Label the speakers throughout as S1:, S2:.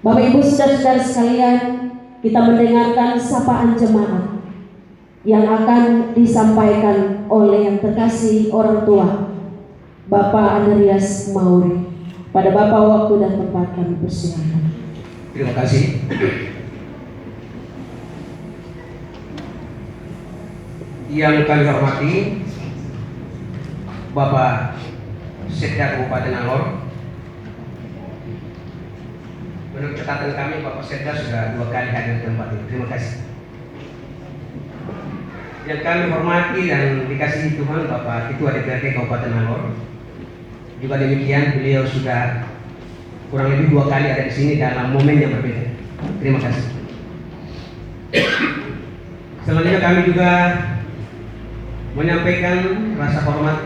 S1: Bapak Ibu saudara-saudara sekalian, kita mendengarkan sapaan jemaat yang akan disampaikan oleh yang terkasih orang tua Bapak Andreas Mauri. Pada Bapak waktu dan tempat kami persilakan.
S2: Terima kasih. Yang kami hormati Bapak Sekda Kabupaten Alor. Menurut catatan kami, Bapak Sekda sudah 2 kali hadir di tempat ini. Terima kasih. Yang kami hormati dan dikasihi Tuhan, Bapak Ketua DPRD Kabupaten Alor. Juga demikian, beliau sudah kurang lebih 2 kali ada di sini dalam momen yang berbeda. Terima kasih. Selanjutnya kami juga menyampaikan rasa hormat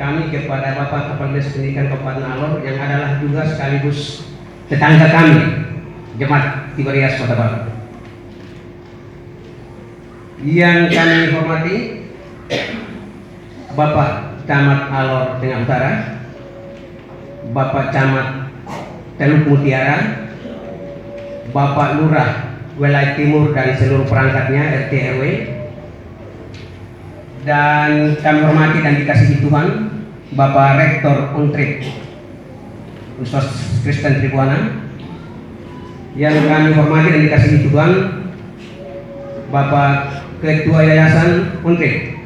S2: kami kepada Bapak Kepala Dinas Pendidikan Kabupaten Alor yang adalah juga sekaligus tetangga kami, Jemaat Tiberias Kota Baru. Yang kami hormati Bapak Camat Alor Tengah Utara, Bapak Camat Teluk Mutiara, Bapak Lurah Wilayah Timur dan seluruh perangkatnya RT RW, dan kami hormati dan dikasihi Tuhan Bapak Rektor Untrik Universitas Kristen Tribuana. Yang kami hormati dan dikasihi Tuhan Bapak Ketua Yayasan Untrik,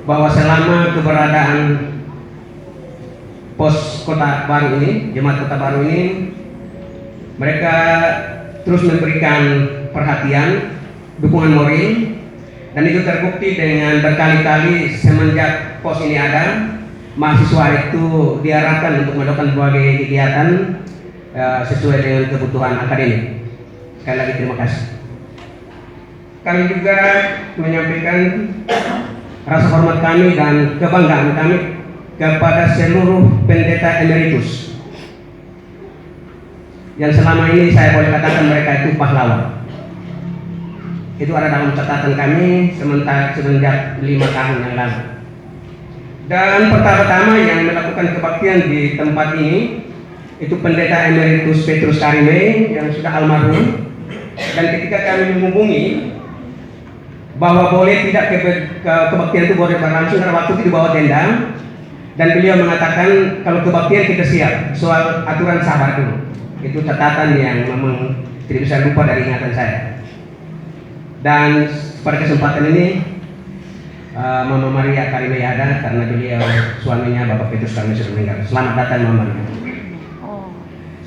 S2: bahwa selama keberadaan pos Kota Baru ini, Jemaat Kota Baru ini, mereka terus memberikan perhatian, dukungan moral, dan itu terbukti dengan berkali-kali semenjak pos ini ada, mahasiswa itu diarahkan untuk melakukan berbagai kegiatan sesuai dengan kebutuhan akademik. Sekali lagi terima kasih. Kami juga menyampaikan rasa hormat kami dan kebanggaan kami kepada seluruh pendeta emeritus yang selama ini saya boleh katakan mereka itu pahlawan. Itu ada dalam catatan kami semenjak 5 tahun yang lalu. Dan pertama-tama yang melakukan kebaktian di tempat ini itu pendeta emeritus Petrus Karime yang sudah almarhum. Dan ketika kami menghubungi bahwa boleh tidak kebaktian itu boleh berlangsung karena waktu itu di bawah tenda, dan beliau mengatakan kalau kebaktian kita siap, soal aturan sabar dulu. Itu catatan yang memang tidak bisa lupa dari ingatan saya. Dan pada kesempatan ini Mama Maria Karime ada karena beliau suaminya Bapak Petrus Karime sudah meninggal. Selamat datang Mama Maria.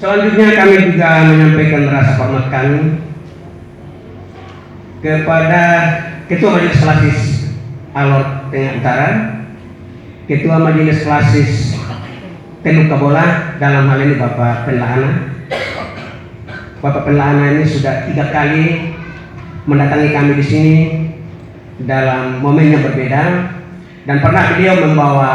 S2: Selanjutnya kami juga menyampaikan rasa hormat kami kepada Ketua Majelis Klasis Alor Tengah Utara, Ketua Majelis Klasis Teluk Kabola, dalam hal ini Bapak Penlaana. Bapak Penlaana ini sudah 3 kali mendatangi kami di sini dalam momen yang berbeda, dan pernah beliau membawa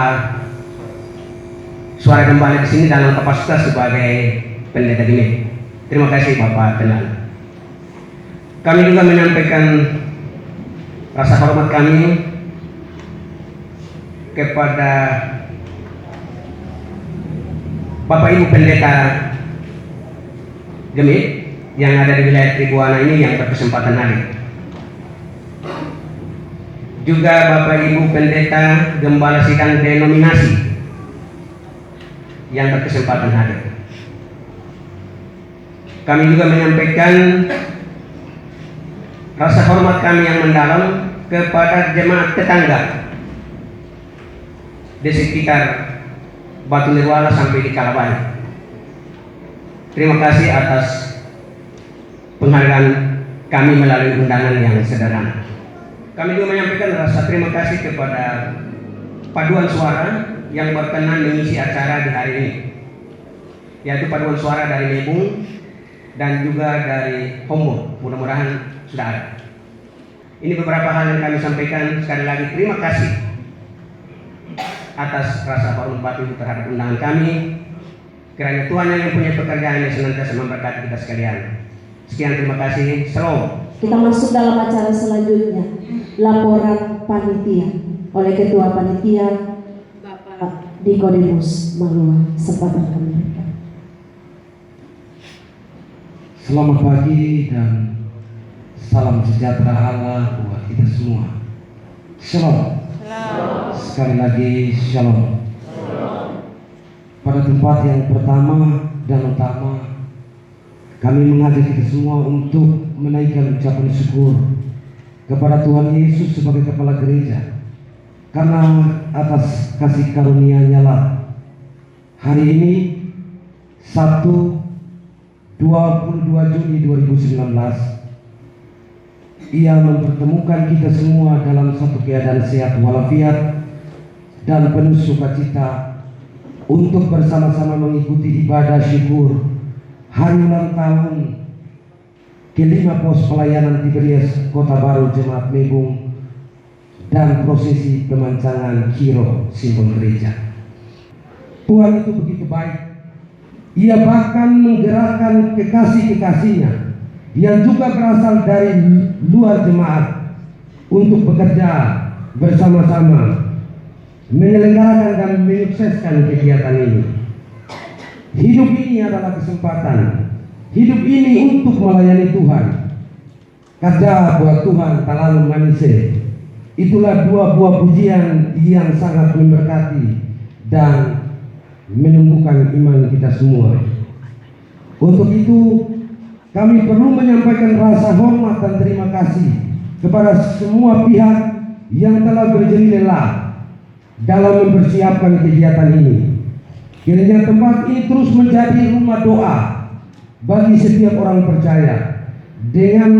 S2: suara gembala di sini dalam kapasitas sebagai pendeta gini. Terima kasih Bapak Penlaana. Kami juga menyampaikan rasa hormat kami kepada Bapak Ibu Pendeta Gemit yang ada di wilayah Tribuana ini yang berkesempatan hadir. Juga Bapak Ibu Pendeta Gembala Sidang Denominasi yang berkesempatan hadir. Kami juga menyampaikan rasa hormat kami yang mendalam kepada jemaat tetangga di sekitar Batu Nirwala sampai di Kalabari. Terima kasih atas penghargaan kami melalui undangan yang sederhana. Kami juga menyampaikan rasa terima kasih kepada paduan suara yang berkenan mengisi acara di hari ini, yaitu paduan suara dari Nebung dan juga dari Hombo. Mudah-mudahan sudah ada. Ini beberapa hal yang kami sampaikan. Sekali lagi terima kasih atas rasa hormat Bapak Ibu terhadap undangan kami. Kiranya Tuhan yang mempunyai pekerjaan yang senantiasa memberkati kita sekalian. Sekian, terima kasih. Shalom.
S1: Kita masuk dalam acara selanjutnya, laporan panitia oleh Ketua Panitia Bapak Nikodemus Malua. Kesempatan kami.
S3: Selamat pagi dan salam sejahtera Allah buat kita semua. Shalom. Sekali lagi shalom. Pada tempat yang pertama dan utama, kami mengajak kita semua untuk menaikkan ucapan syukur kepada Tuhan Yesus sebagai kepala gereja, karena atas kasih karunia-Nya lah hari ini Sabtu 22 Juni 2019 Ia mempertemukan kita semua dalam satu keadaan sehat walafiat dan penuh sukacita untuk bersama-sama mengikuti ibadah syukur hari ulang tahun ke-5 pos pelayanan Tiberias Kota Baru Jemaat Mebung dan prosesi pemancangan Kiro simbol gereja. Tuhan itu begitu baik. Ia bahkan menggerakkan kekasih-kekasihnya yang juga berasal dari luar jemaat untuk bekerja bersama-sama menyelenggarakan dan menyukseskan kegiatan ini. Hidup ini adalah kesempatan. Hidup ini untuk melayani Tuhan. Kerja buat Tuhan tak lalu manis. Itulah dua buah pujian yang sangat memberkati dan menumbuhkan iman kita semua. Untuk itu kami perlu menyampaikan rasa hormat dan terima kasih kepada semua pihak yang telah berjerih lelah dalam mempersiapkan kegiatan ini. Kiranya tempat ini terus menjadi rumah doa bagi setiap orang percaya. Dengan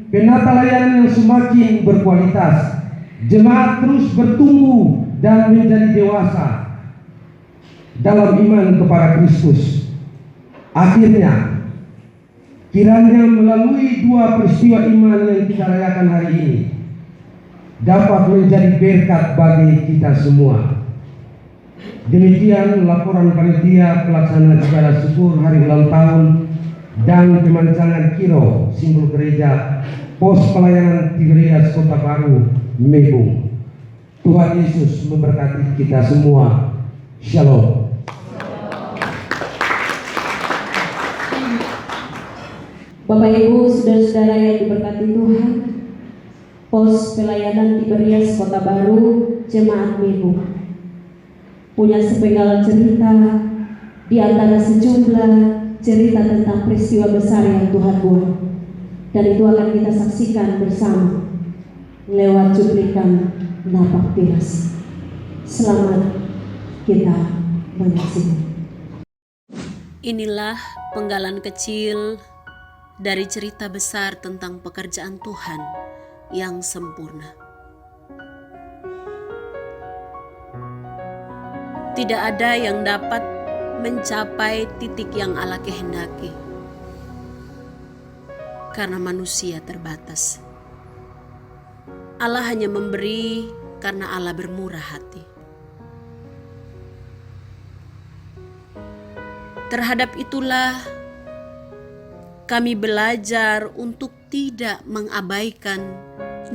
S3: penata layanan yang semakin berkualitas, jemaat terus bertumbuh dan menjadi dewasa dalam iman kepada Kristus. Akhirnya, kiranya melalui dua peristiwa iman yang kita rayakan hari ini dapat menjadi berkat bagi kita semua. Demikian laporan panitia pelaksana ibadah syukur hari ulang tahun dan pemancangan Kiro simbol gereja pos pelayanan Tiberias Kota Baru Mebung. Tuhan Yesus memberkati kita semua. Shalom.
S1: Bapak Ibu, saudara-saudara yang diberkati Tuhan, pos pelayanan Tiberias Kota Baru Jemaat Mebung punya sepenggal cerita di antara sejumlah cerita tentang peristiwa besar yang Tuhan buat, dan itu akan kita saksikan bersama lewat cuplikan napak tilas. Selamat kita menyaksikan.
S4: Inilah penggalan kecil dari cerita besar tentang pekerjaan Tuhan yang sempurna. Tidak ada yang dapat mencapai titik yang Allah kehendaki, karena manusia terbatas. Allah hanya memberi karena Allah bermurah hati. Terhadap itulah kami belajar untuk tidak mengabaikan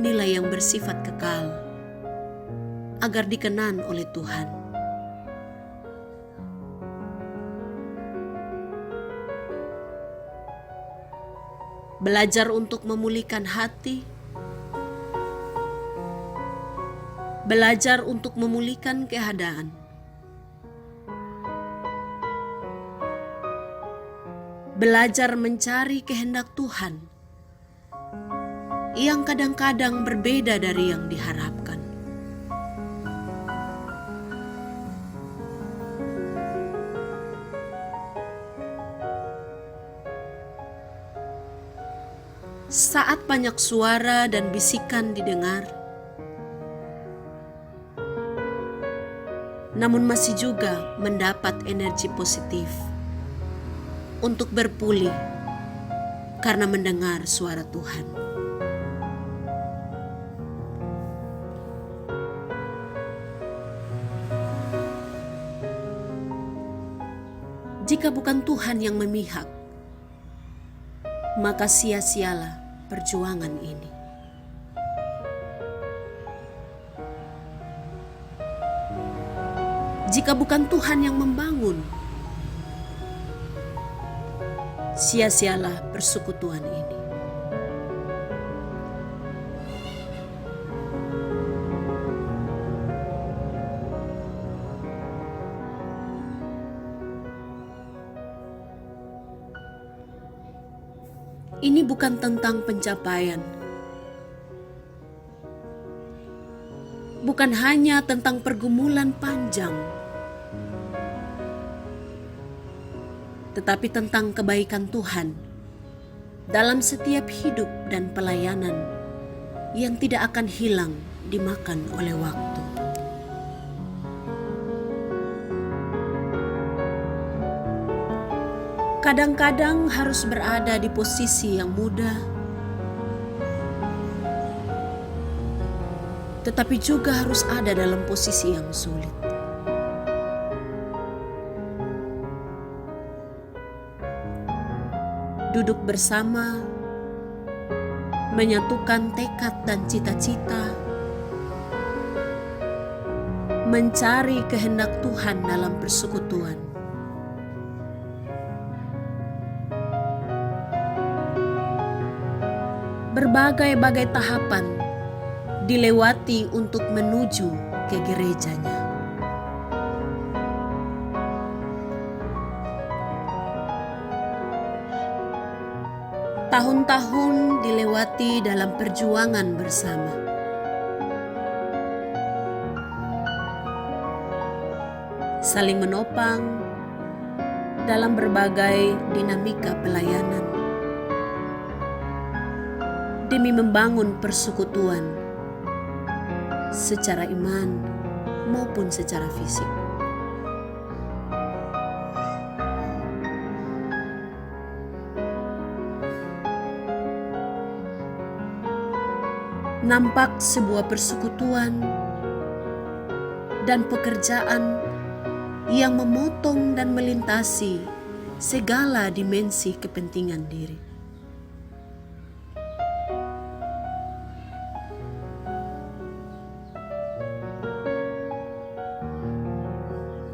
S4: nilai yang bersifat kekal agar dikenan oleh Tuhan. Belajar untuk memulihkan hati, belajar untuk memulihkan keadaan, belajar mencari kehendak Tuhan yang kadang-kadang berbeda dari yang diharapkan. Saat banyak suara dan bisikan didengar, namun masih juga mendapat energi positif untuk berpulih karena mendengar suara Tuhan. Jika bukan Tuhan yang memihak, maka sia-sialah perjuangan ini. Jika bukan Tuhan yang membangun, sia-sialah persekutuan ini. Ini bukan tentang pencapaian, bukan hanya tentang pergumulan panjang, tetapi tentang kebaikan Tuhan dalam setiap hidup dan pelayanan yang tidak akan hilang dimakan oleh waktu. Kadang-kadang harus berada di posisi yang mudah, tetapi juga harus ada dalam posisi yang sulit. Duduk bersama, menyatukan tekad dan cita-cita, mencari kehendak Tuhan dalam persekutuan. Berbagai-bagai tahapan dilewati untuk menuju ke gerejanya. Tahun-tahun dilewati dalam perjuangan bersama. Saling menopang dalam berbagai dinamika pelayanan demi membangun persekutuan secara iman maupun secara fisik. Nampak sebuah persekutuan dan pekerjaan yang memotong dan melintasi segala dimensi kepentingan diri.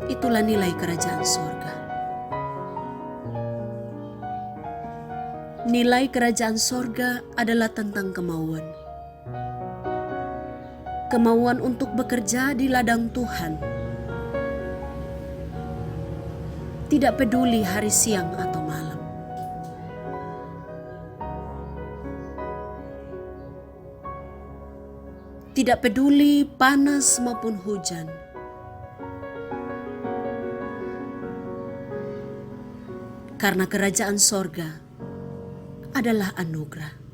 S4: Itulah nilai kerajaan sorga. Nilai kerajaan sorga adalah tentang kemauan. Kemauan untuk bekerja di ladang Tuhan. Tidak peduli hari siang atau malam. Tidak peduli panas maupun hujan. Karena kerajaan sorga adalah anugerah.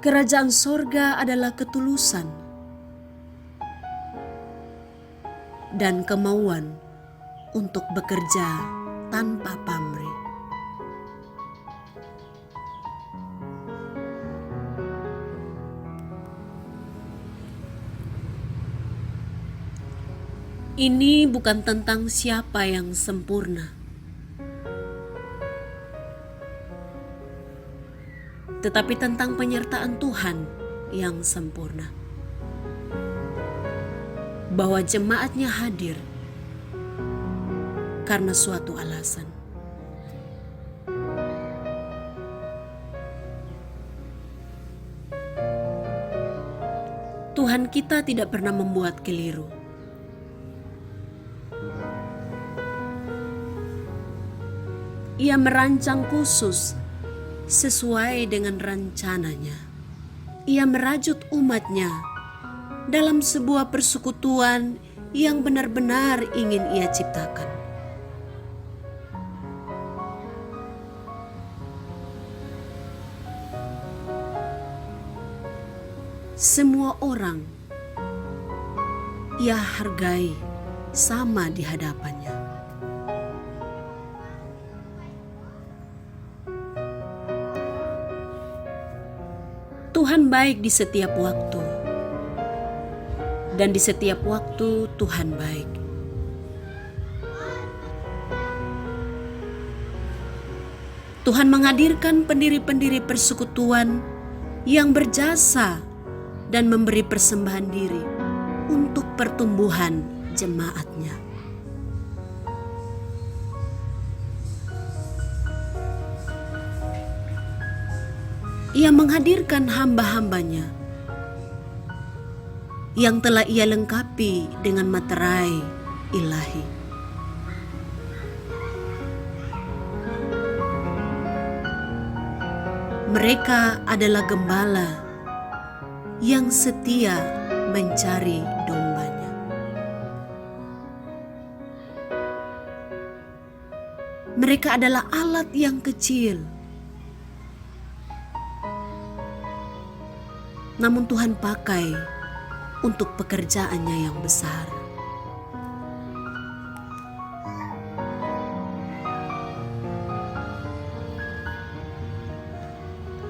S4: Kerajaan sorga adalah ketulusan dan kemauan untuk bekerja tanpa pamrih. Ini bukan tentang siapa yang sempurna, tetapi tentang penyertaan Tuhan yang sempurna. Bahwa jemaatnya hadir karena suatu alasan. Tuhan kita tidak pernah membuat keliru. Ia merancang khusus sesuai dengan rencananya. Ia merajut umatnya dalam sebuah persekutuan yang benar-benar ingin Ia ciptakan. Semua orang Ia hargai sama di hadapannya. Tuhan baik di setiap waktu, dan di setiap waktu Tuhan baik. Tuhan menghadirkan pendiri-pendiri persekutuan yang berjasa dan memberi persembahan diri untuk pertumbuhan jemaatnya. Ia menghadirkan hamba-hambanya yang telah Ia lengkapi dengan materai ilahi. Mereka adalah gembala yang setia mencari dombanya. Mereka adalah alat yang kecil, namun Tuhan pakai untuk pekerjaannya yang besar.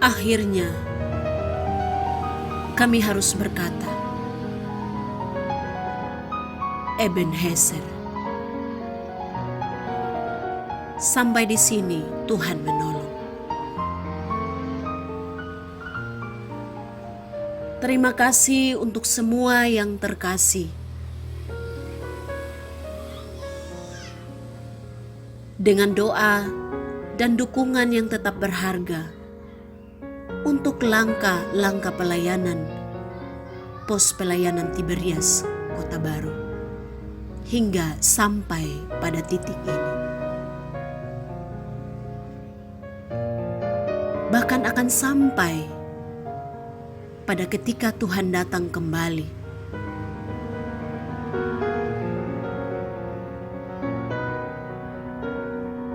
S4: Akhirnya, kami harus berkata, Ebenezer. Sampai di sini Tuhan menolong. Terima kasih untuk semua yang terkasih. Dengan doa dan dukungan yang tetap berharga untuk langkah-langkah pelayanan pos pelayanan Tiberias Kota Baru hingga sampai pada titik ini. Bahkan akan sampai pada ketika Tuhan datang kembali.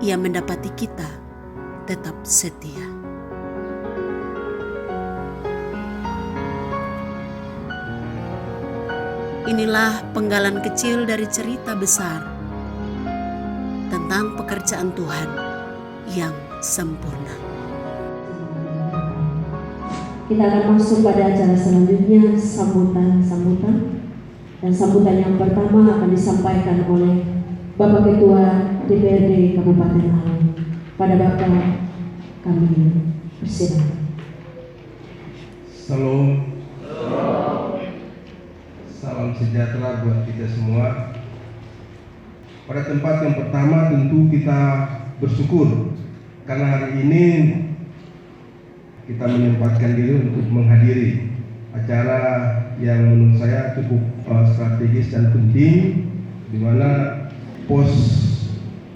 S4: Ia mendapati kita tetap setia. Inilah penggalan kecil dari cerita besar tentang pekerjaan Tuhan yang sempurna.
S1: Kita akan masuk pada acara selanjutnya, sambutan. Dan sambutan yang pertama akan disampaikan oleh Bapak Ketua DPRD Kabupaten Alor. Pada Bapak kami persilakan.
S3: Salam. Salam sejahtera buat kita semua. Pada tempat yang pertama tentu kita bersyukur karena hari ini kita menyempatkan diri untuk menghadiri acara yang menurut saya cukup strategis dan penting, di mana pos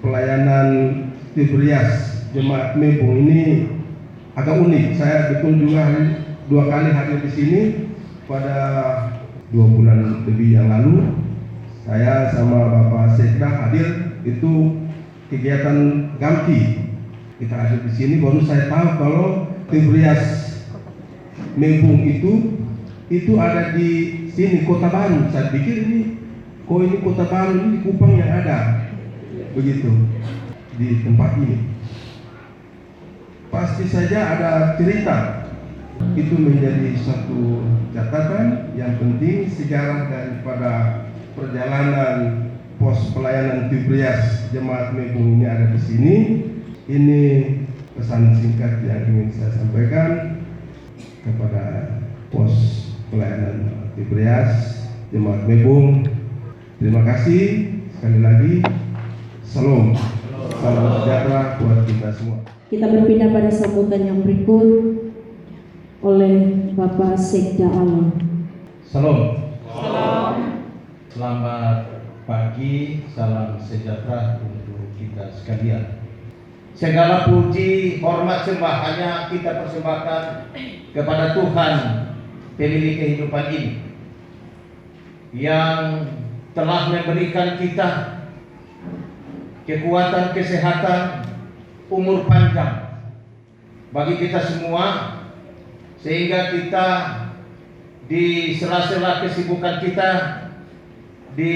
S3: pelayanan Tiberias Jemaat Mebung ini agak unik. Saya betul juga 2 kali hadir di sini. Pada 2 bulan lebih yang lalu, saya sama Bapak Sekda hadir, itu kegiatan Gamki. Kita hadir di sini, baru saya tahu kalau Tiberias Mebung itu ada di sini Kota Baru. Saya pikir ini Kota Baru, ini Kupang yang ada begitu di tempat ini. Pasti saja ada cerita. Itu menjadi satu catatan yang penting, sejarah daripada perjalanan pos pelayanan Tiberias Jemaat Mebung ini ada di sini. Ini pesan singkat yang ingin saya sampaikan kepada pos pelayanan Tiberias Jemaat Mebung. Terima kasih sekali lagi. Salam sejahtera buat kita semua.
S1: Kita berpindah pada sambutan yang berikut oleh Bapak Sekda Alor.
S5: Salam. Selamat pagi, salam sejahtera untuk kita sekalian. Segala puji, hormat, sembah hanya kita persembahkan kepada Tuhan, pemilik kehidupan ini, yang telah memberikan kita kekuatan, kesehatan, umur panjang bagi kita semua, sehingga kita di sela-sela kesibukan kita di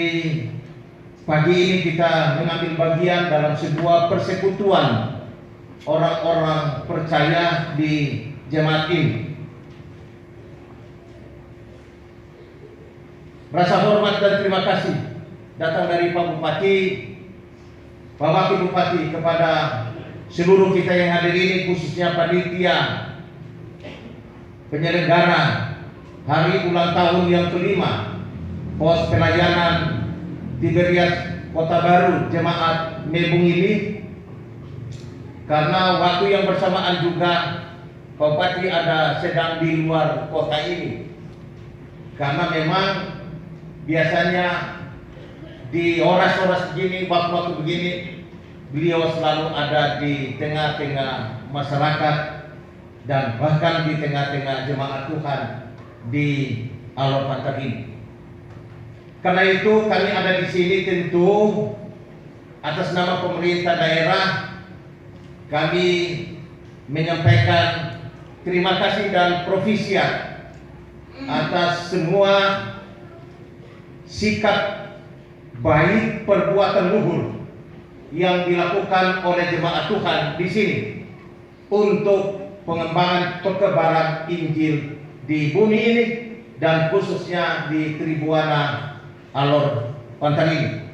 S5: pagi ini kita mengambil bagian dalam sebuah persekutuan orang-orang percaya di jemaat ini. Rasa hormat dan terima kasih datang dari Pak Bupati, Pak Wakil Bupati, kepada seluruh kita yang hadir ini, khususnya panitia penyelenggara hari ulang tahun yang kelima pos pelayanan Tiberias Kota Baru Jemaat Mebung ini, karena waktu yang bersamaan juga Pak Bupati ada sedang di luar kota ini, karena memang biasanya di oras-oras begini, waktu-waktu begini, beliau selalu ada di tengah-tengah masyarakat dan bahkan di tengah-tengah jemaat Tuhan di Alor Pantar ini. Karena itu kami ada di sini tentu atas nama pemerintah daerah kami menyampaikan terima kasih dan profisiat atas semua sikap baik perbuatan luhur yang dilakukan oleh jemaat Tuhan di sini untuk pengembangan perkebaran Injil di bumi ini dan khususnya di Tribuana Alor Pantar ini.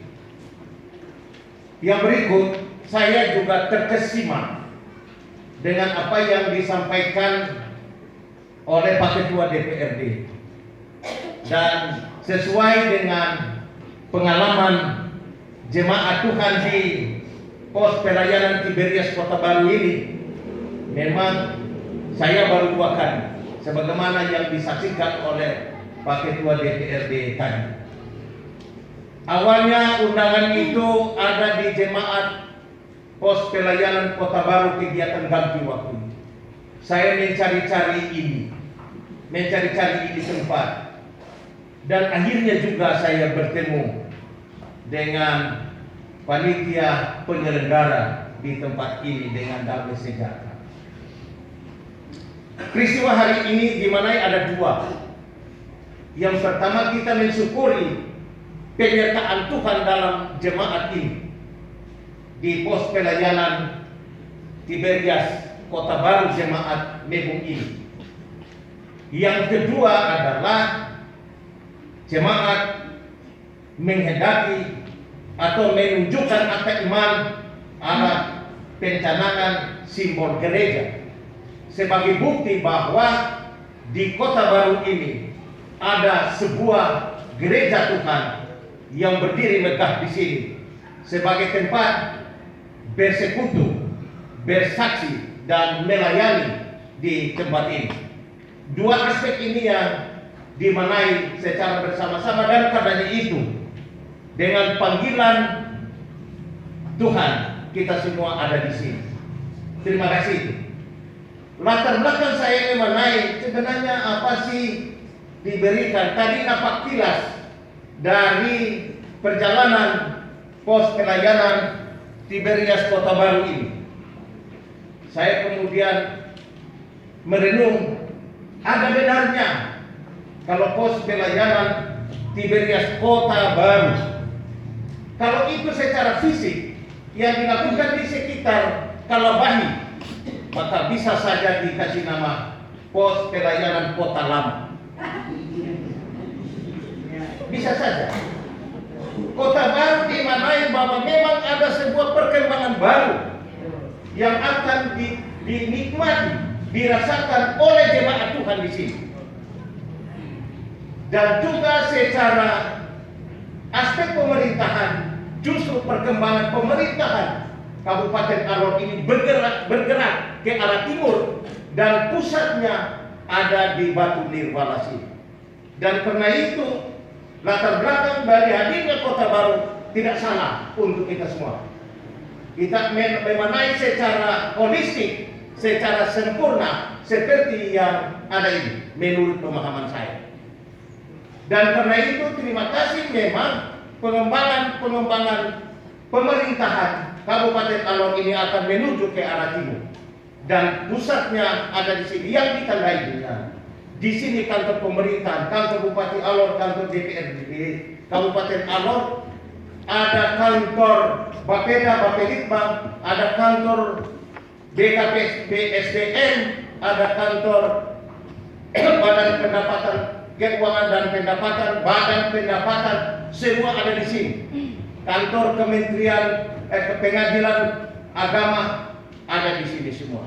S5: Yang berikut, saya juga terkesima dengan apa yang disampaikan oleh Pak Ketua DPRD, dan sesuai dengan pengalaman jemaat Tuhan di pos pelayanan Tiberias Kota Baru ini, memang saya baru 2 kali sebagaimana yang disaksikan oleh Pak Ketua DPRD tadi. Awalnya undangan itu ada di jemaat pos pelayanan Kota Baru kegiatan ganti waktu. Saya mencari-cari ini tempat, dan akhirnya juga saya bertemu dengan panitia penyelenggara di tempat ini dengan damai sejahtera. Peristiwa hari ini di mana ada 2. Yang pertama, kita mensyukuri penyertaan Tuhan dalam jemaat ini di pos pelayanan Tiberias Kota Baru jemaat Mebung ini. Yang kedua adalah jemaat menghendaki atau menunjukkan akta iman alat pencanangan simbol gereja sebagai bukti bahwa di Kota Baru ini ada sebuah gereja Tuhan yang berdiri megah di sini sebagai tempat bersekutu, bersaksi dan melayani di tempat ini. 2 aspek ini yang dimanai secara bersama-sama, dan karena itu dengan panggilan Tuhan kita semua ada di sini. Terima kasih. Latar belakang saya memanai sebenarnya apa sih diberikan tadi napak tilas dari perjalanan pos pelayanan Tiberias Kota Baru ini. Saya kemudian merenung, ada benarnya kalau pos pelayanan Tiberias Kota Baru, kalau itu secara fisik yang dilakukan di sekitar Kalabahi, maka bisa saja dikasih nama pos pelayanan Kota Lama. Bisa saja. Kota Baru dimanai bahwa memang ada sebuah perkembangan baru yang akan dinikmati, dirasakan oleh jemaat Tuhan di sini. Dan juga secara aspek pemerintahan, justru perkembangan pemerintahan Kabupaten Alor ini bergerak ke arah timur dan pusatnya ada di Batu Nirwalasi. Dan karena itu latar belakang dari hadirnya Kota Baru tidak salah untuk kita semua. Kita memanai secara holistik, secara sempurna seperti yang ada ini menurut pemahaman saya. Dan karena itu terima kasih, memang pengembangan pemerintahan Kabupaten Alor ini akan menuju ke arah timur dan pusatnya ada di sini yang ditandai dengan di sini kantor pemerintahan, kantor Bupati Alor, kantor DPRD Kabupaten Alor, ada kantor Bapeda, Bapelitbang, ada kantor BKPSDM, ada kantor Badan Pendapatan Keuangan dan Pendapatan, Badan Pendapatan, semua ada di sini. Kantor Kementerian Pengadilan Agama ada di sini semua.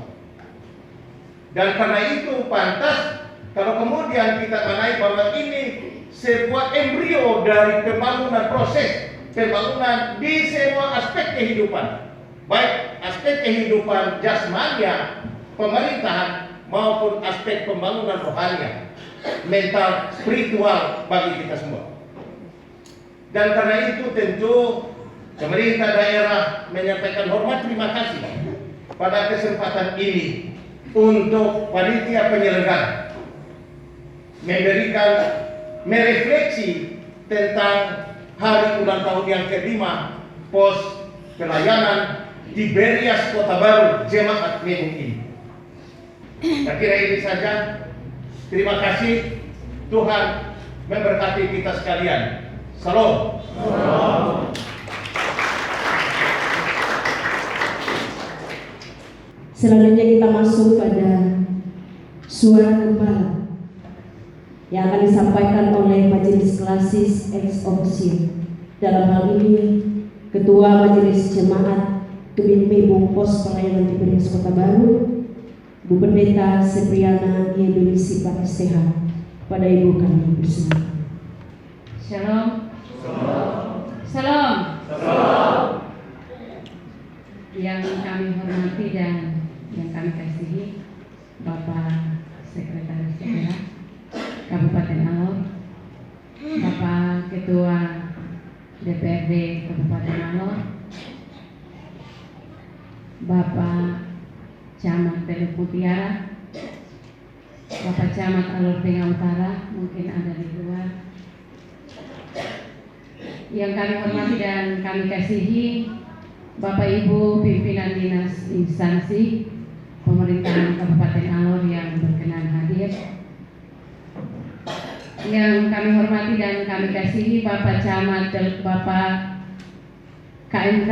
S5: Dan karena itu pantas kalau kemudian kita mengenai bahwa ini sebuah embrio dari pembangunan, proses pembangunan di semua aspek kehidupan, baik aspek kehidupan jasmania, pemerintahan, maupun aspek pembangunan rohani, mental, spiritual bagi kita semua. Dan karena itu tentu pemerintah daerah menyampaikan hormat terima kasih pada kesempatan ini untuk panitia penyelenggara merefleksi tentang hari ulang tahun yang kelima pos pelayanan di Berias Kota Baru Jemaat Mebung ini. Saya kira ini saja. Terima kasih. Tuhan memberkati kita sekalian. Salam.
S1: Selanjutnya kita masuk pada suara gembala yang akan disampaikan oleh Majelis Klasis ex officio. Dalam hal ini Ketua Majelis Jemaat Kebin Mebung Pos Pelayanan di Berias Kota Baru, Bu Pendeta Sepriana Yedulisi Pak STH. Pada Ibu kami bersama.
S6: Shalom. Shalom. Yang kami hormati dan yang kami kasihi Bapak Sekretaris Daerah Kabupaten Alor, Bapak Ketua DPRD Kabupaten Alor, Bapak Camat Teluk Mutiara, Bapak Camat Alor Tengah Utara, mungkin ada di luar, yang kami hormati dan kami kasihi Bapak Ibu pimpinan dinas instansi pemerintahan Kabupaten Alor yang berkenan hadir, yang kami hormati dan kami kasihi Bapak Camat, Bapak KMK,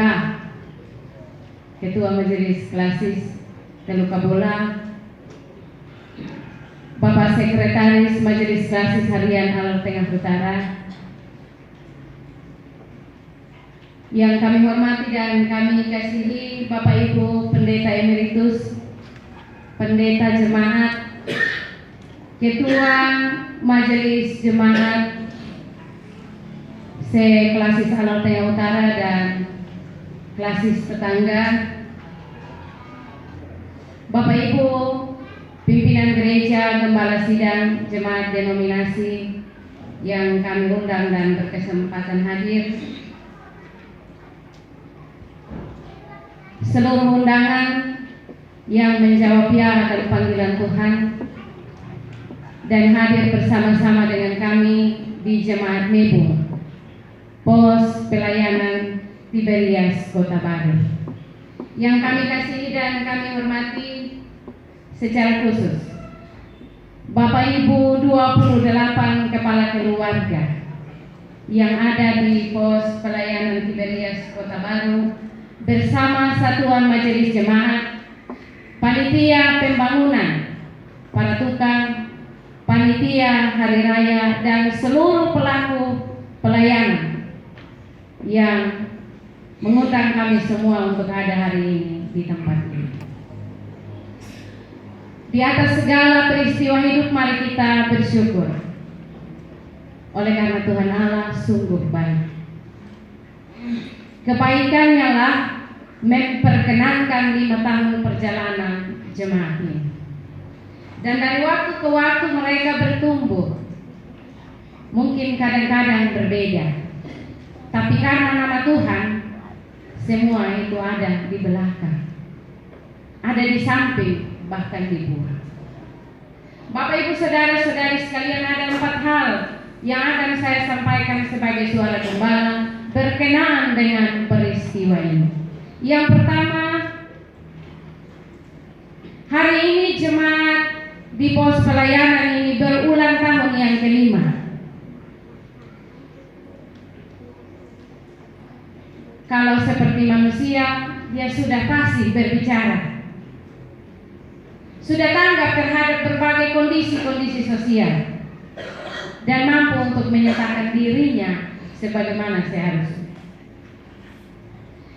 S6: Ketua Majelis Klasis Teluk Kabola, Bapak Sekretaris Majelis Klasis Harian Alor Tengah Utara, yang kami hormati dan kami kasihi Bapak Ibu Pendeta Emeritus, Pendeta Jemaat, Ketua Majelis Jemaat Se-Klasis Alor Tengah Utara dan Klasis tetangga, Bapak Ibu pimpinan gereja, gembala sidang, jemaat denominasi yang kami undang dan berkesempatan hadir, seluruh undangan yang menjawab ya akan panggilan Tuhan dan hadir bersama-sama dengan kami di Jemaat Mebung Pos Pelayanan di Berias Kota Baru. Yang kami kasihi dan kami hormati secara khusus Bapak Ibu 28 kepala keluarga yang ada di Pos Pelayanan di Berias Kota Baru bersama Satuan Majelis Jemaat, Panitia Pembangunan, para tukang, Panitia Hari Raya, dan seluruh pelaku pelayanan yang mengundang kami semua untuk ada hari ini di tempat ini. Di atas segala peristiwa hidup, mari kita bersyukur. Oleh karena Tuhan Allah sungguh baik. Kebaikannya lah memperkenankan 5 tahun perjalanan jemaat ini. Dan dari waktu ke waktu mereka bertumbuh. Mungkin kadang-kadang berbeda. Tapi karena nama Tuhan, semua itu ada di belakang. Ada di samping, bahkan di bawah. Bapak Ibu saudara-saudari sekalian, ada 4 hal yang akan saya sampaikan sebagai suara gembala berkenaan dengan peristiwa ini. Yang pertama, hari ini jemaat di pos pelayanan ini berulang tahun yang kelima. Kalau seperti manusia, dia sudah fasih berbicara, sudah tanggap terhadap berbagai kondisi-kondisi sosial, dan mampu untuk menyatakan dirinya sebagaimana seharusnya.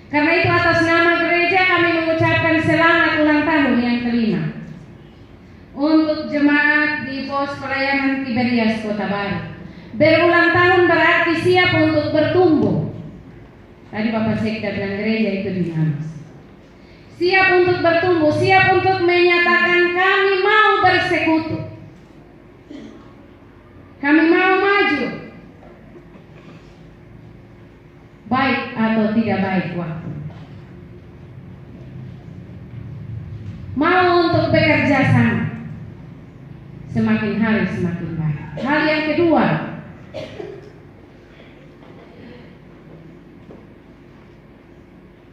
S6: Karena itu atas nama gereja kami mengucapkan selamat ulang tahun yang kelima untuk jemaat di pos pelayanan di Berias Kota Baru. Berulang tahun berarti siap untuk bertumbuh. Tadi Bapak Sekda bilang gereja itu dinamis. Siap untuk bertumbuh, siap untuk menyatakan kami mau sama. Semakin hari semakin baik. Hal yang kedua,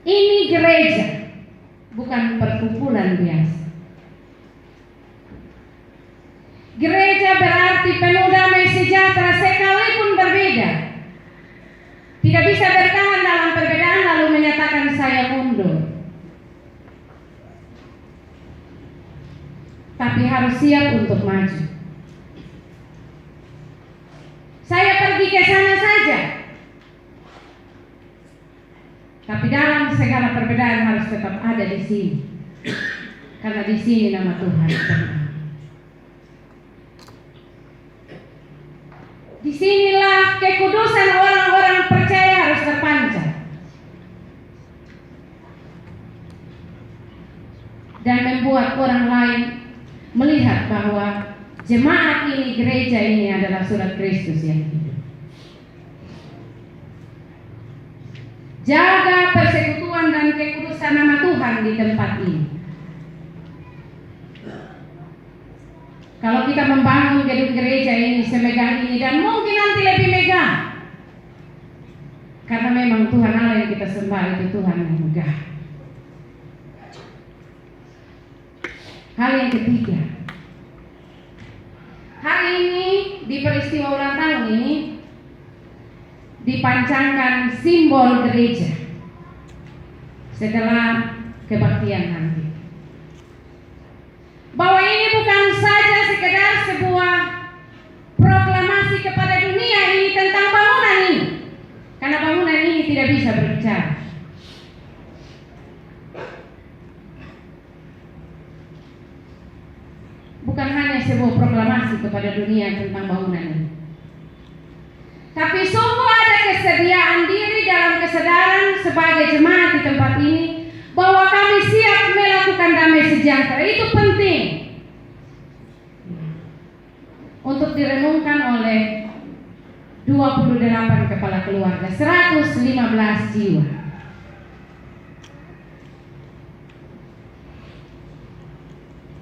S6: ini gereja, bukan perkumpulan biasa. Gereja berarti penuh damai sejahtera sekalipun berbeda. Tidak bisa bertahan dalam perbedaan lalu menyatakan saya mundur. Tapi harus siap untuk maju. Saya pergi ke sana saja. Tapi dalam segala perbedaan harus tetap ada di sini. Karena di sini nama Tuhan terkenal. Disinilah kekudusan orang-orang percaya harus terpancar. Dan membuat orang lain melihat bahwa jemaat ini, gereja ini adalah surat Kristus yang hidup. Jaga persekutuan dan kekudusan nama Tuhan di tempat ini. Kalau kita membangun gedung gereja ini semegah ini dan mungkin nanti lebih megah, karena memang Tuhan Allah yang kita sembah itu Tuhan yang megah. Hal yang ketiga, hari ini di peristiwa ulang tahun ini dipancangkan simbol gereja setelah kebaktian nanti. Bahwa ini bukan saja sekedar sebuah proklamasi kepada dunia ini tentang bangunan ini, karena bangunan ini tidak bisa berbicara. Bukan hanya sebuah proklamasi kepada dunia tentang bangunan ini, tapi sungguh ada kesediaan diri dalam kesadaran sebagai jemaat di tempat ini bahwa kami siap melakukan damai sejahtera. Itu penting untuk direnungkan oleh 28 kepala keluarga, 115 jiwa.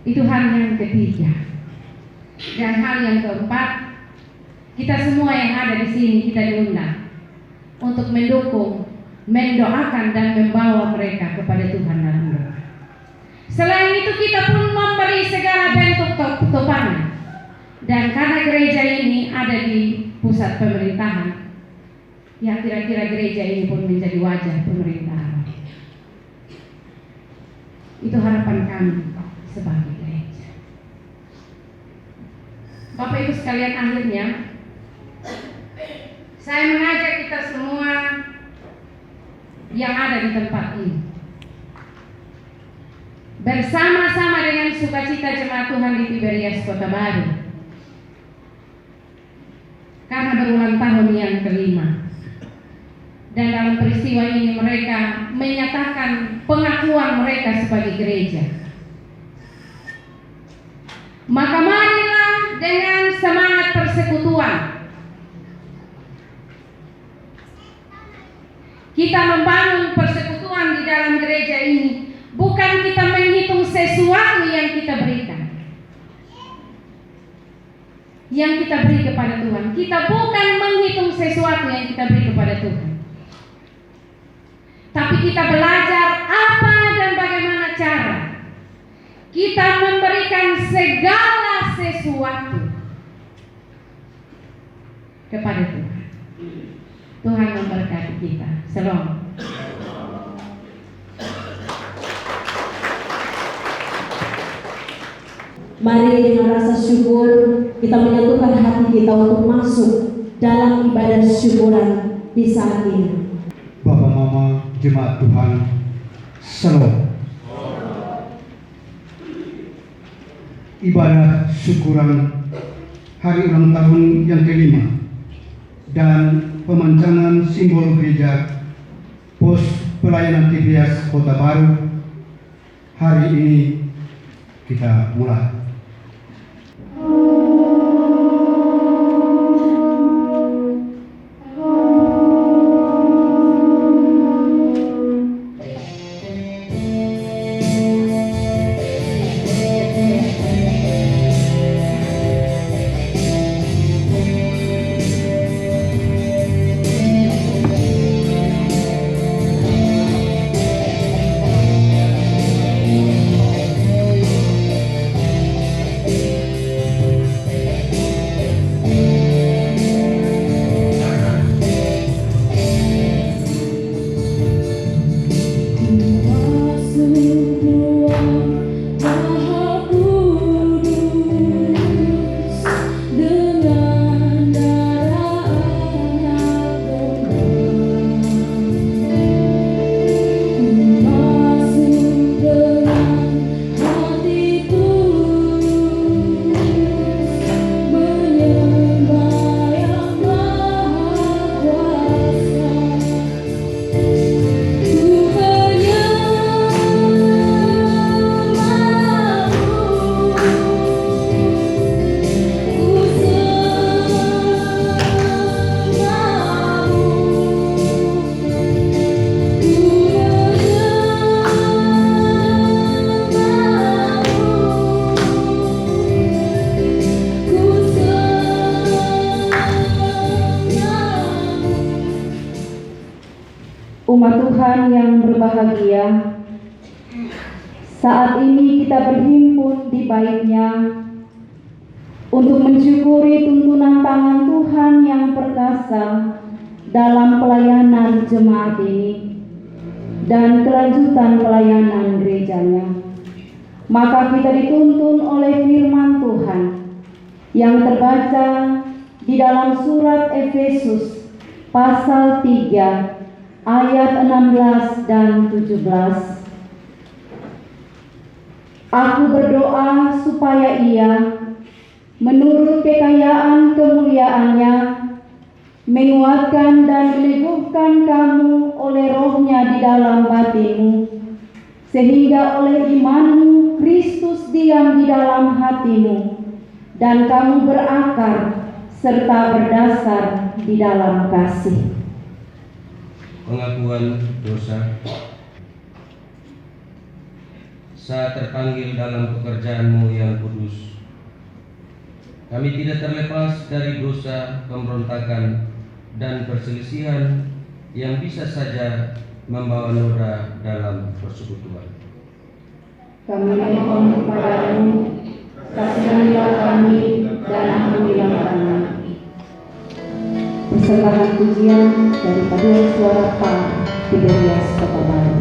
S6: Itu hal yang ketiga. Dan hal yang keempat, kita semua yang ada di sini kita diundang untuk mendukung, mendoakan dan membawa mereka kepada Tuhan dalam doa. Selain itu kita pun memberi segala bentuk topangan. Dan karena gereja ini ada di pusat pemerintahan, yang kira-kira gereja ini pun menjadi wajah pemerintahan. Itu harapan kami sebagai gereja. Bapak Ibu sekalian, akhirnya saya mengajak kita semua yang ada di tempat ini bersama-sama dengan sukacita jemaat Tuhan di Tiberias Kota Baru, karena berulang tahun yang kelima. Dan dalam peristiwa ini mereka menyatakan pengakuan mereka sebagai gereja. Maka marilah dengan semangat persekutuan kita membangun persekutuan di dalam gereja ini. Bukan kita menghitung sesuatu yang kita berikan, yang kita beri kepada Tuhan. Kita bukan menghitung sesuatu yang kita beri kepada Tuhan, tapi kita belajar apa dan bagaimana cara kita memberikan segala sesuatu kepada Tuhan. Tuhan memberkati kita. Shalom.
S1: Mari dengan rasa syukur kita menyatukan hati kita untuk masuk dalam ibadah syukuran di saat ini.
S3: Bapak Mama Jemaat Tuhan, Shalom. Ibadah syukuran hari ulang tahun yang kelima dan pemancangan simbol gereja Pos Pelayanan Tiberias Kota Baru hari ini kita mulai.
S7: umat Tuhan yang berbahagia, saat ini kita berhimpun di bait-Nya untuk mensyukuri tuntunan tangan Tuhan yang perkasa dalam pelayanan jemaat ini dan kelanjutan pelayanan gerejanya. Maka kita dituntun oleh firman Tuhan yang terbaca di dalam surat Efesus pasal 3 ayat 16 dan 17. Aku berdoa supaya Ia menurut kekayaan kemuliaan-Nya menguatkan dan meneguhkan kamu oleh Roh-Nya di dalam batinmu, sehingga oleh imanmu Kristus diam di dalam hatimu dan kamu berakar serta berdasar di dalam kasih.
S3: Pengakuan dosa. Saat terpanggil dalam pekerjaanmu yang kudus, kami tidak terlepas dari dosa, pemberontakan, dan perselisihan yang bisa saja membawa noda dalam persekutuan.
S7: Kami mohon kepadamu, kasihanlah kami dan ampunilah kami. Persembahan pujian dari paduan suara Pak Tiberias Kota Baru.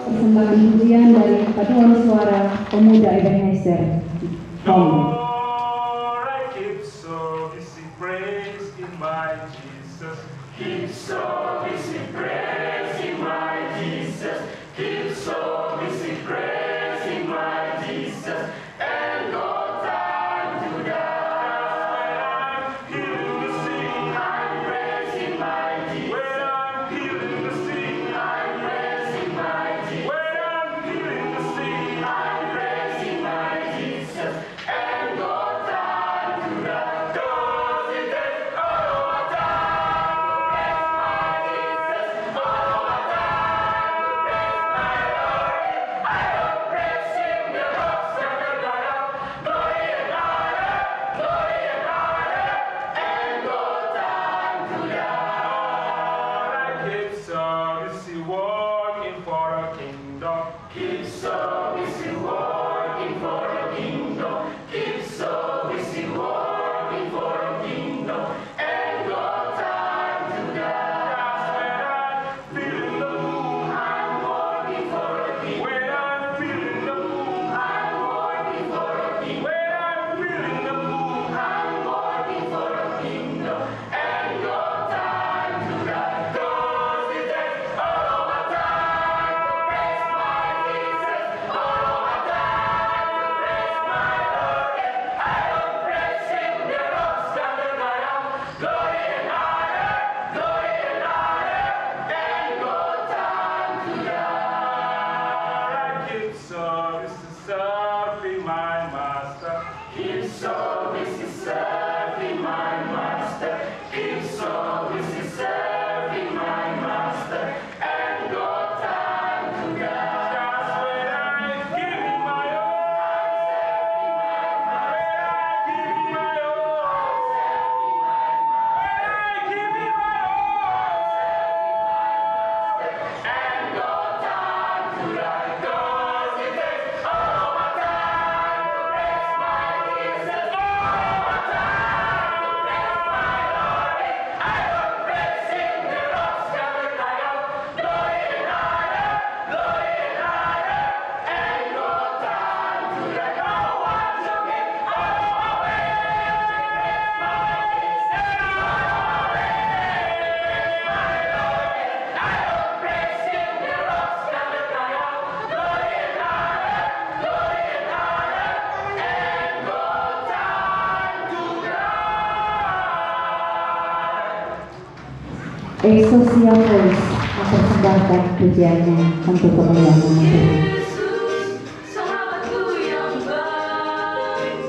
S7: Persembahan pujian dari paduan suara pemuda Ebenezer.
S8: Lord, I give service in praise in my Jesus. Give service in praise in my Jesus. Give service in praise in my
S7: Exousiapolis mempersembahkan pujiannya untuk kemuliaan nama Tuhan.
S9: Sahabatku yang baik,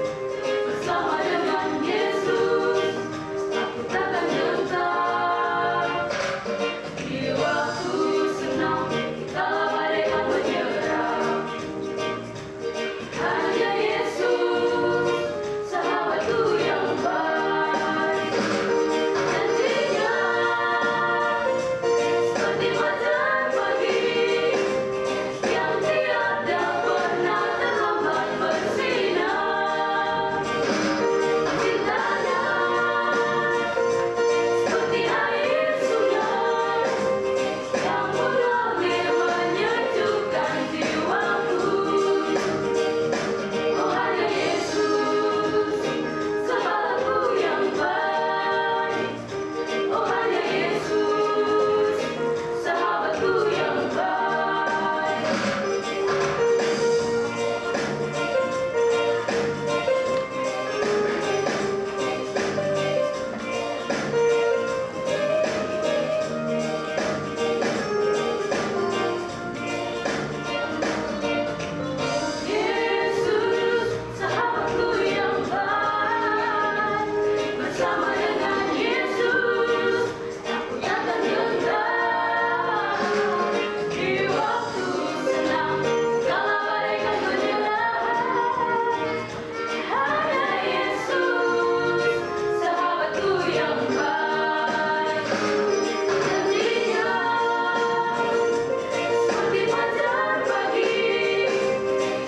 S9: bersama dengan Yesus, aku takkan gentar. Di waktu senang, kita bagaikan menyerah. Hanya Yesus, sahabatku yang baik. Janjinya seperti fajar pagi yang tiada pernah terlambat bersinar. Cintanya seperti air sungai yang mengalir menyejukkan jiwaku. Oh hanya Yesus, sahabatku yang baik. Oh hanya Yesus, sahabatku yang baik. Yesus, sahabatku yang baik. Bersama dengan Yesus, aku takkan gentar. Di waktu senang, kala bagaikan menyerah. Hanya Yesus, sahabatku yang baik. Janjinya seperti fajar pagi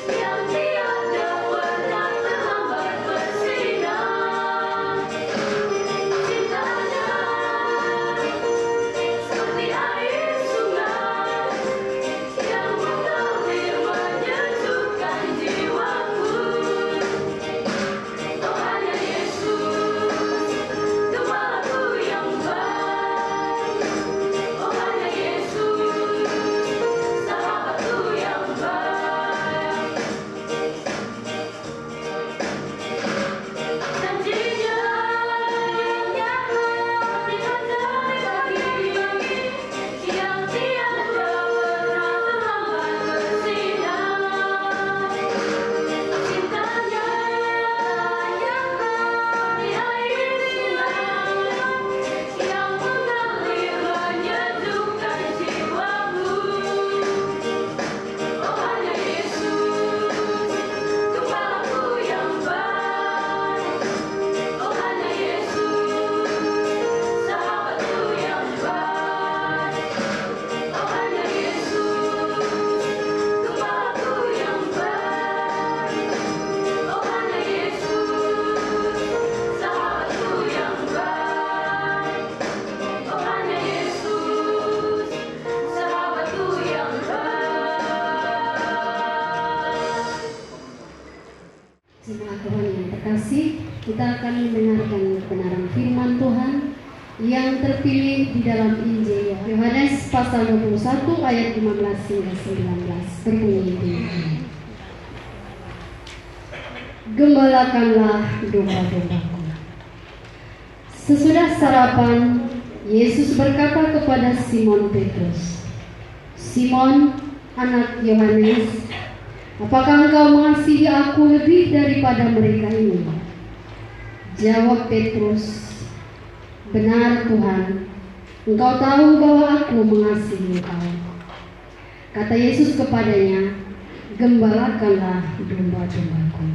S9: yang tiada pernah terlambat bersinar. Cintanya seperti air sungai yang mengalir menyejukkan jiwaku. Oh hanya Yesus, gembalaku yang baik. Oh hanya Yesus, sahabatku yang baik. Janjinya yang seperti fajar pagi yang tiada pernah terlambat bersinar. Cintanya yang seperti air sungai yang mengalir menyejukkan jiwaku. Oh hanya Yesus, gembalaku yang baik. Oh hanya Yesus, sahabatku yang baik. Oh hanya Yesus, gembalaku yang baik. Oh hanya Yesus, sahabatku yang baik. Oh hanya Yesus, sahabatku yang baik.
S6: Jemaat Tuhan yang terkasih, kita akan mendengarkan kebenaran firman Tuhan yang terpilih di dalam Injil Yohanes pasal 21 ayat 15 hingga 19 berbunyi demikian. Gembalakanlah domba-dombaku. Sesudah sarapan, Yesus berkata kepada Simon Petrus, "Simon, anak Yohanes, apakah engkau mengasihi aku lebih daripada mereka ini?" Jawab Petrus, "Benar Tuhan, Engkau tahu bahwa aku mengasihi Engkau." Kata Yesus kepadanya, "Gembalakanlah domba-dombaku."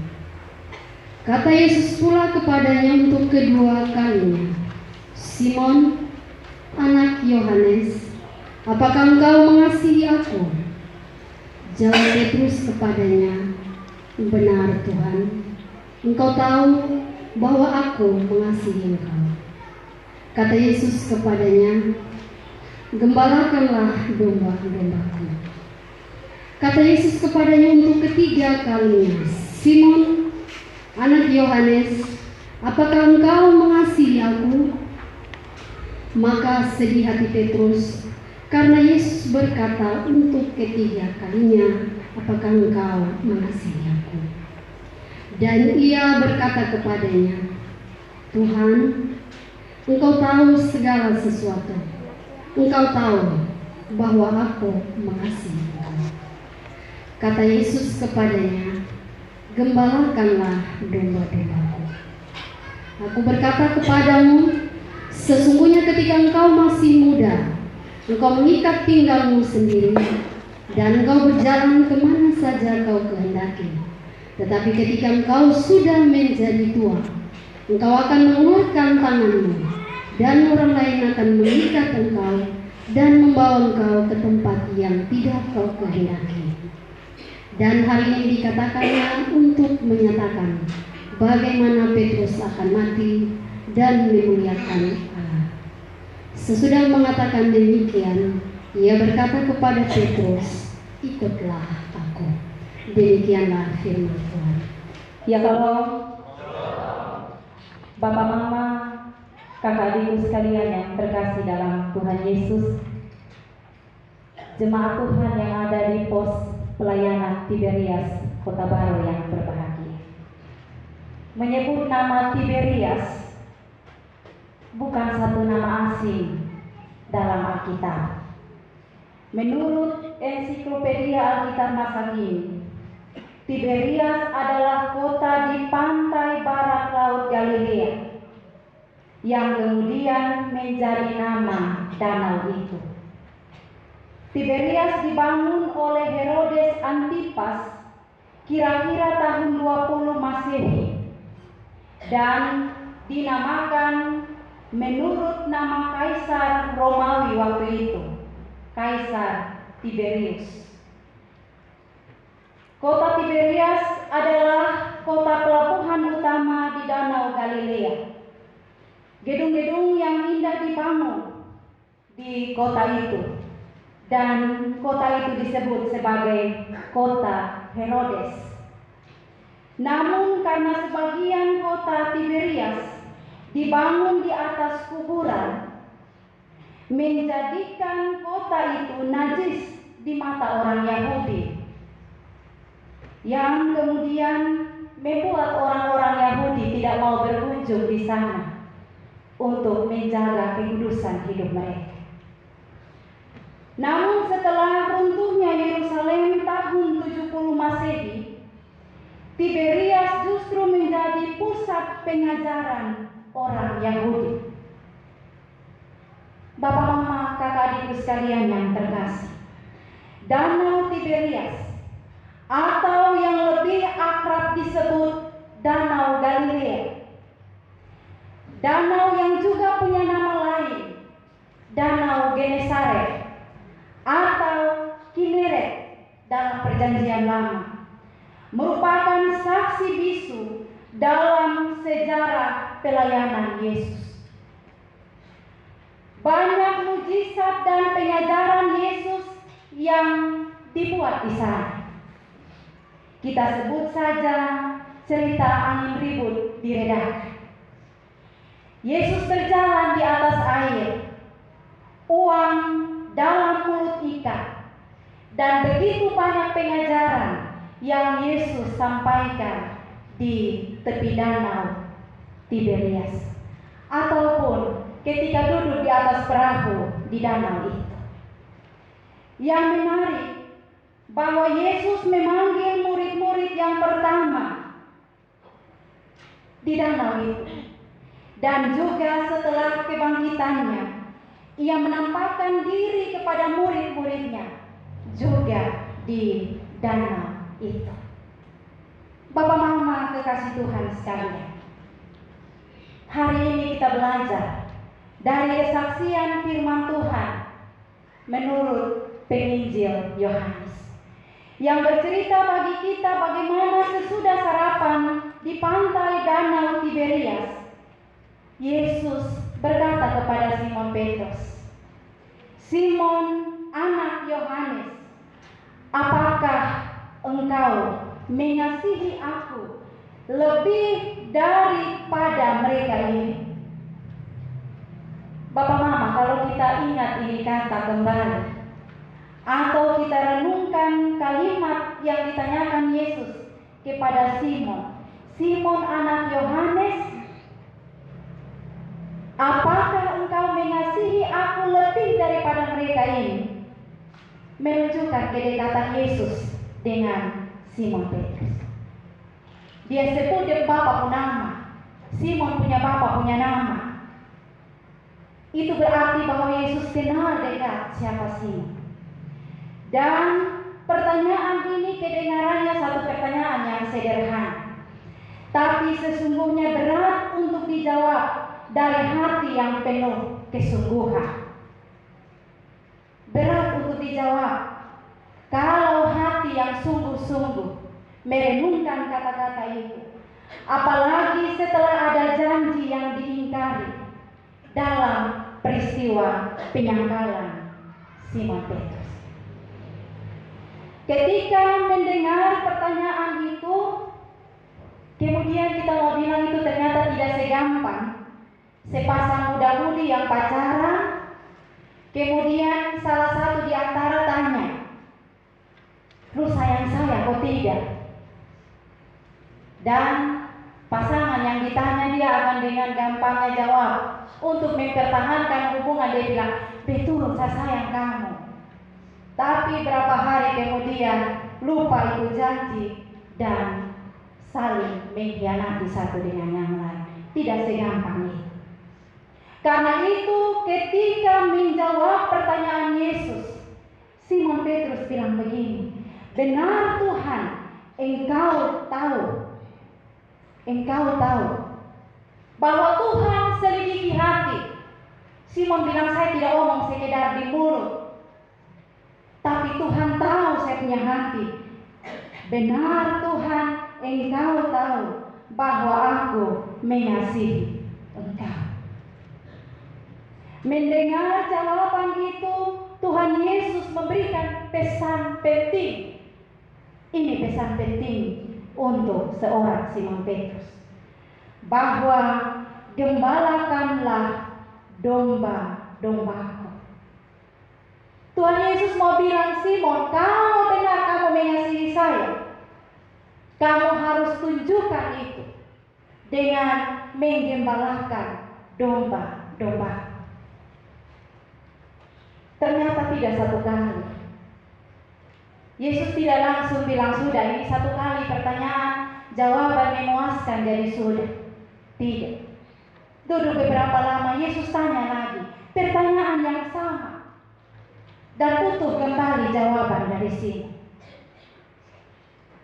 S6: Kata Yesus pula kepadanya untuk kedua kalinya, "Simon, anak Yohanes, apakah engkau mengasihi aku?" Jawab Petrus kepadanya, "Benar Tuhan, Engkau tahu bahwa aku mengasihi Engkau." Kata Yesus kepadanya, "Gembalakanlah domba-dombaku." Kata Yesus kepadanya untuk ketiga kalinya, "Simon, anak Yohanes, apakah engkau mengasihi aku?" Maka sedih hati Petrus karena Yesus berkata untuk ketiga kalinya, "Apakah engkau mengasihi aku?" Dan ia berkata kepadanya, "Tuhan, Engkau tahu segala sesuatu. engkau tahu bahwa aku mengasihi engkau. Kata Yesus kepadanya, gembalakanlah domba-dombaku. Aku berkata kepadamu, sesungguhnya ketika engkau masih muda, engkau mengikat pinggangmu sendiri, dan engkau berjalan kemana saja kau kehendaki. Tetapi ketika engkau sudah menjadi tua, engkau akan mengulurkan tanganmu, dan orang lain akan mengikat engkau dan membawa engkau ke tempat yang tidak kau kehendaki. Dan hal ini dikatakannya untuk menyatakan bagaimana Petrus akan mati dan memuliakan Allah. Sesudah mengatakan demikian, ia berkata kepada Petrus, ikutlah aku. Demikianlah firman Tuhan.
S7: Ya kalau Bapak, Mama, kakak adikku sekalian yang terkasih dalam Tuhan Yesus, jemaat Tuhan yang ada di pos pelayanan Tiberias, Kota Baru yang berbahagia. Menyebut nama Tiberias bukan satu nama asing dalam Alkitab. Menurut ensiklopedia Alkitab masa kini, Tiberias adalah kota di pantai barat Laut Galilea yang kemudian menjadi nama danau itu. Tiberias dibangun oleh Herodes Antipas kira-kira tahun 20 Masehi dan dinamakan menurut nama Kaisar Romawi waktu itu, Kaisar Tiberius. Kota Tiberias adalah kota pelabuhan utama di Danau Galilea. Gedung-gedung yang indah dibangun di kota itu, dan kota itu disebut sebagai kota Herodes. Namun karena sebagian kota Tiberias dibangun di atas kuburan, menjadikan kota itu najis di mata orang Yahudi, yang kemudian membuat orang-orang Yahudi tidak mau berkunjung di sana untuk menjaga kekudusan hidup mereka. Namun setelah runtuhnya Yerusalem tahun 70 Masehi, Tiberias justru menjadi pusat pengajaran orang Yahudi. Bapak, Mama, kakak adikku sekalian yang terkasih, Danau Tiberias atau yang lebih akrab disebut Danau Galilea, danau yang juga punya nama lain, Danau Genesaret atau Kineret dalam Perjanjian Lama, merupakan saksi bisu dalam sejarah pelayanan Yesus. Banyak mujizat dan pengajaran Yesus yang dibuat di sana. Kita sebut saja cerita angin ribut di Redak. Yesus berjalan di atas air, uang dalam mulut ikan, dan begitu banyak pengajaran yang Yesus sampaikan di tepi danau Tiberias, ataupun ketika duduk di atas perahu di danau itu. Yang menarik bahwa Yesus memanggil murid-murid yang pertama di danau itu, dan juga setelah kebangkitannya ia menampakkan diri kepada murid-muridnya juga di danau itu. Bapak, Mama, kekasih Tuhan sekalian, hari ini kita belajar dari kesaksian firman Tuhan menurut penginjil Yohanes, yang bercerita bagi kita bagaimana sesudah sarapan di pantai Danau Tiberias, Yesus berkata kepada Simon Petrus, "Simon, anak Yohanes, apakah engkau mengasihi aku lebih daripada mereka ini?" Bapak, Mama, kalau kita ingat ini kata kembali, atau kita renungkan kalimat yang ditanyakan Yesus kepada Simon, "Simon, anak Yohanes, apakah engkau mengasihi aku lebih daripada mereka ini menunjukkan kedekatan Yesus dengan Simon Petrus. Dia sebut dia Bapa punya nama. Simon punya Bapa punya nama. Itu berarti bahwa Yesus kenal dekat siapa Simon. Dan pertanyaan ini kedengarannya satu pertanyaan yang sederhana, tapi sesungguhnya berat untuk dijawab dari hati yang penuh kesungguhan. Berat untuk dijawab kalau hati yang sungguh-sungguh merenungkan kata-kata itu, apalagi setelah ada janji yang diingkari dalam peristiwa penyangkalan Simon Petrus. Ketika mendengar pertanyaan itu, kemudian kita mau bilang itu ternyata tidak segampang sepasang muda-mudi yang pacaran, kemudian salah satu di antara tanya, "Lu sayang saya kok tidak?" Dan pasangan yang ditanya dia akan dengan gampangnya jawab untuk mempertahankan hubungan. Dia bilang, "Betul, saya sayang kamu." Tapi berapa hari kemudian lupa itu janji dan saling mengkhianati satu dengan yang lain. Tidak segampang itu. Karena itu ketika menjawab pertanyaan Yesus, Simon Petrus bilang begini, "Benar Tuhan, Engkau tahu bahwa Tuhan selidiki hati." Simon bilang, "Saya tidak omong sekedar di mulut, tapi Tuhan tahu saya punya hati." Benar Tuhan, Engkau tahu bahwa aku mengasihi Engkau. Mendengar jawaban itu, Tuhan Yesus memberikan pesan penting. Ini pesan penting untuk seorang Simon Petrus, bahwa gembalakanlah domba-dombaku. Tuhan Yesus mau bilang, Simon, kalau benar kamu mengasihi saya, kamu harus tunjukkan itu dengan menggembalakan domba-domba. Ternyata tidak satu kali. Yesus tidak langsung bilang sudah, ini satu kali pertanyaan, jawaban memuaskan jadi sudah. Tidak. Duduk beberapa lama, Yesus tanya lagi pertanyaan yang sama, dan butuh kembali jawaban dari Simon.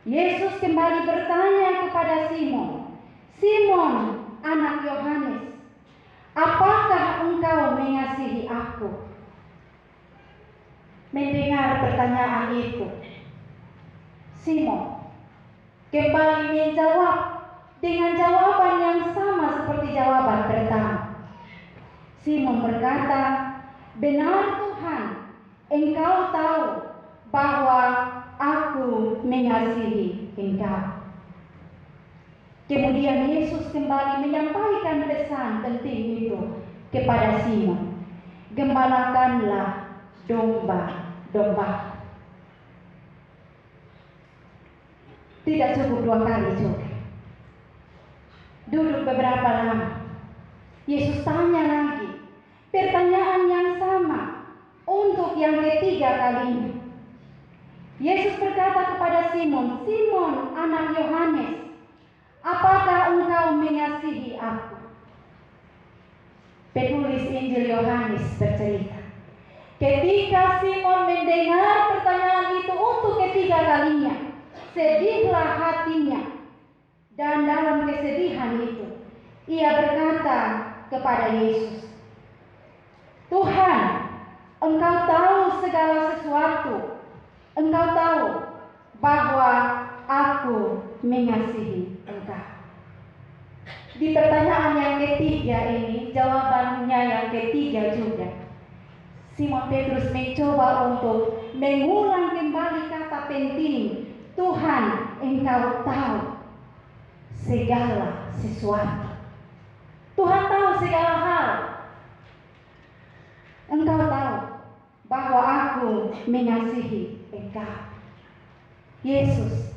S7: Yesus kembali bertanya kepada Simon, "Simon, anak Yohanes, apakah engkau mengasihi aku?" Mendengar pertanyaan itu, Simon kembali menjawab dengan jawaban yang sama seperti jawaban pertama. Simon berkata, "Benar Tuhan, Engkau tahu bahwa aku mengasihi Engkau." Kemudian Yesus kembali menyampaikan pesan penting itu kepada Simon, "Gembalakanlah domba-domba." Tidak cukup dua kali juga. Duduk beberapa lama, Yesus tanya lagi pertanyaan yang sama untuk yang ketiga kalinya. Yesus berkata kepada Simon, "Simon, anak Yohanes, apakah engkau mengasihi aku?" Penulis Injil Yohanes bercerita, ketika Simon mendengar pertanyaan itu untuk ketiga kalinya, sedihlah hatinya. Dan dalam kesedihan itu, ia berkata kepada Yesus, "Tuhan, Engkau tahu segala sesuatu. Engkau tahu bahwa aku mengasihi Engkau." Di pertanyaan yang ketiga ini, jawabannya yang ketiga juga, Simon Petrus mencoba untuk mengulang kembali kata penting, "Tuhan, Engkau tahu segala sesuatu." Tuhan tahu segala hal. Engkau tahu bahwa aku mengasihi Engkau. Yesus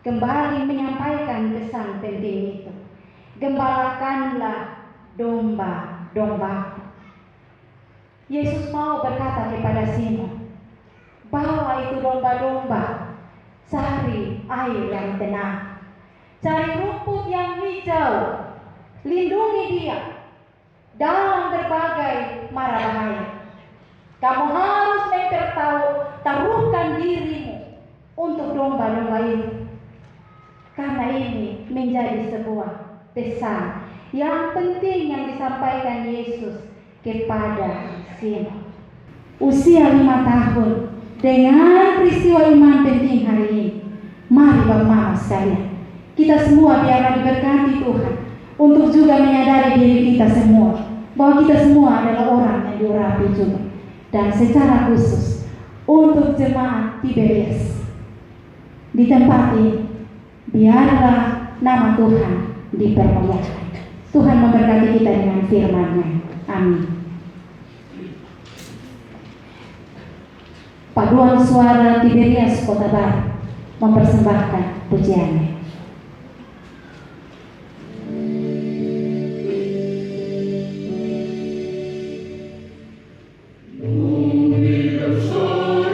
S7: kembali menyampaikan pesan penting itu. Gembalakanlah domba-domba. Yesus mau berkata kepada Simon, bawa itu domba-domba, cari air yang tenang, cari rumput yang hijau, lindungi dia dalam berbagai mara bahaya. Kamu harus mempertaruhkan dirimu untuk domba-domba itu. Karena ini menjadi sebuah pesan yang penting yang disampaikan Yesus kepada Simon. Usia 5 tahun dengan peristiwa iman penting hari ini. Mari Bapak Mama sekalian, kita semua biarlah diberkati Tuhan untuk juga menyadari diri kita semua bahwa kita semua adalah orang yang diurapi juga. Dan secara khusus untuk jemaat Tiberias di tempat ini, biarlah nama Tuhan dipermuliakan. Tuhan memberkati kita dengan firman-Nya. Amin. Paduan suara Tiberias Kota Baru mempersembahkan pujiannya.
S9: Bersama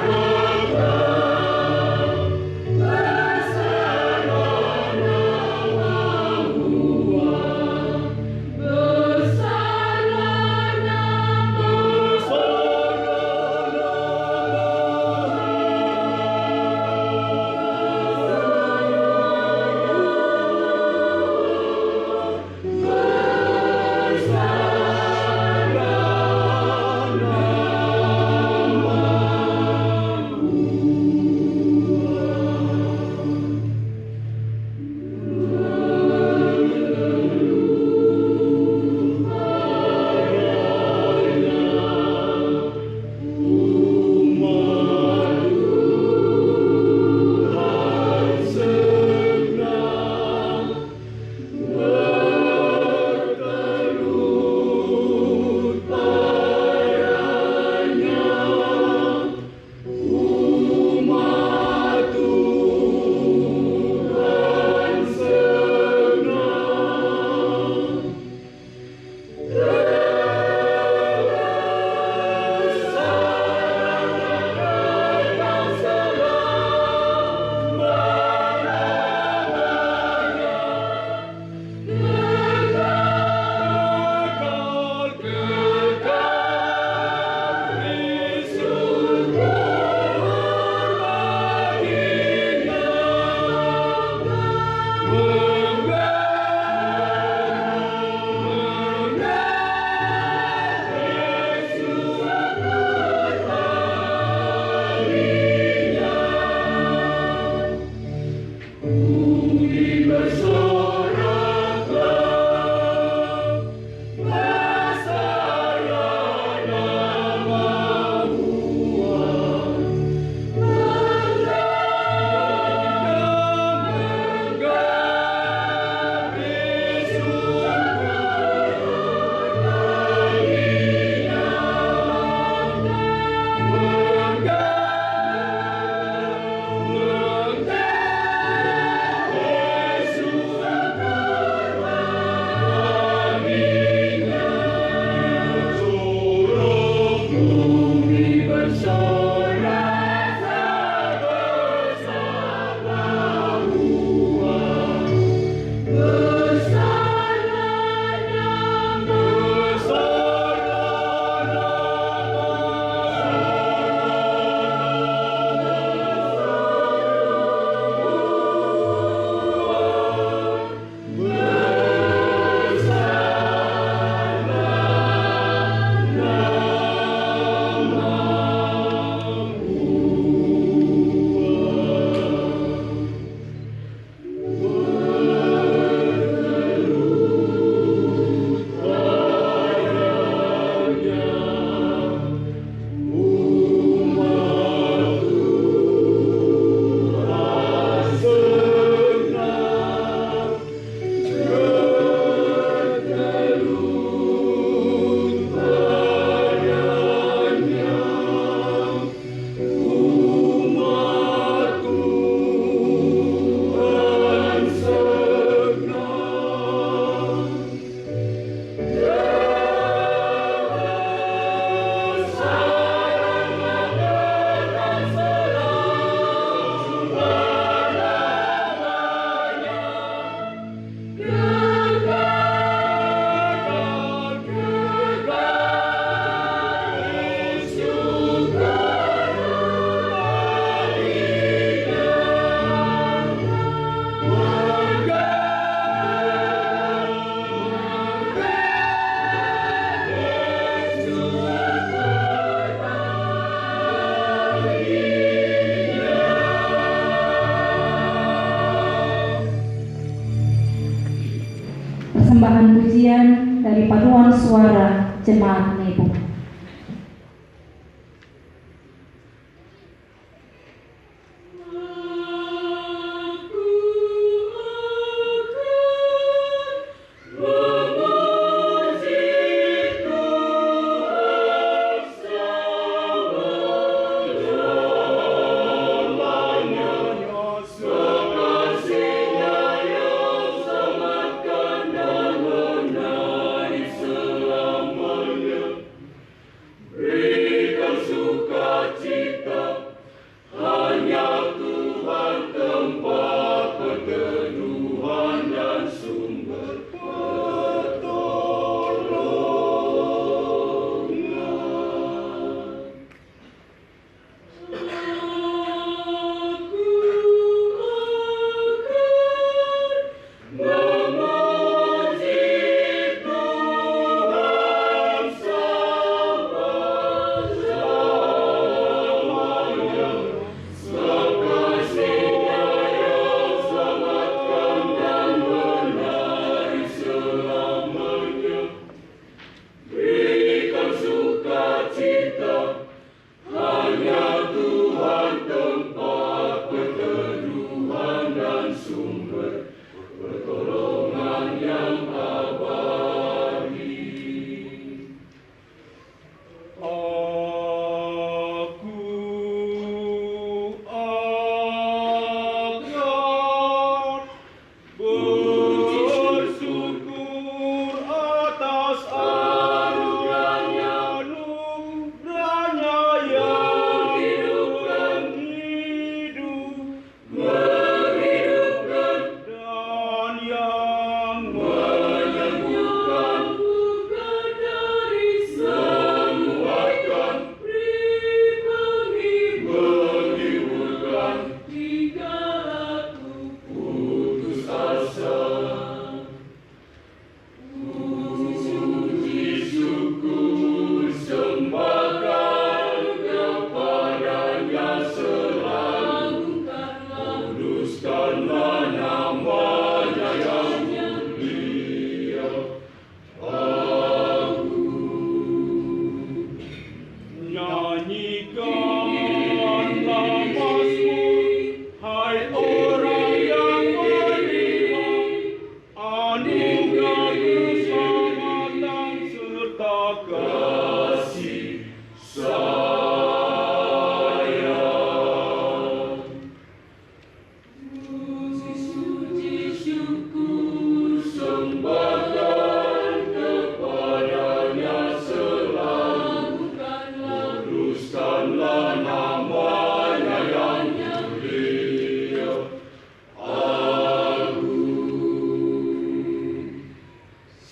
S7: paduan suara jemaat Nebo.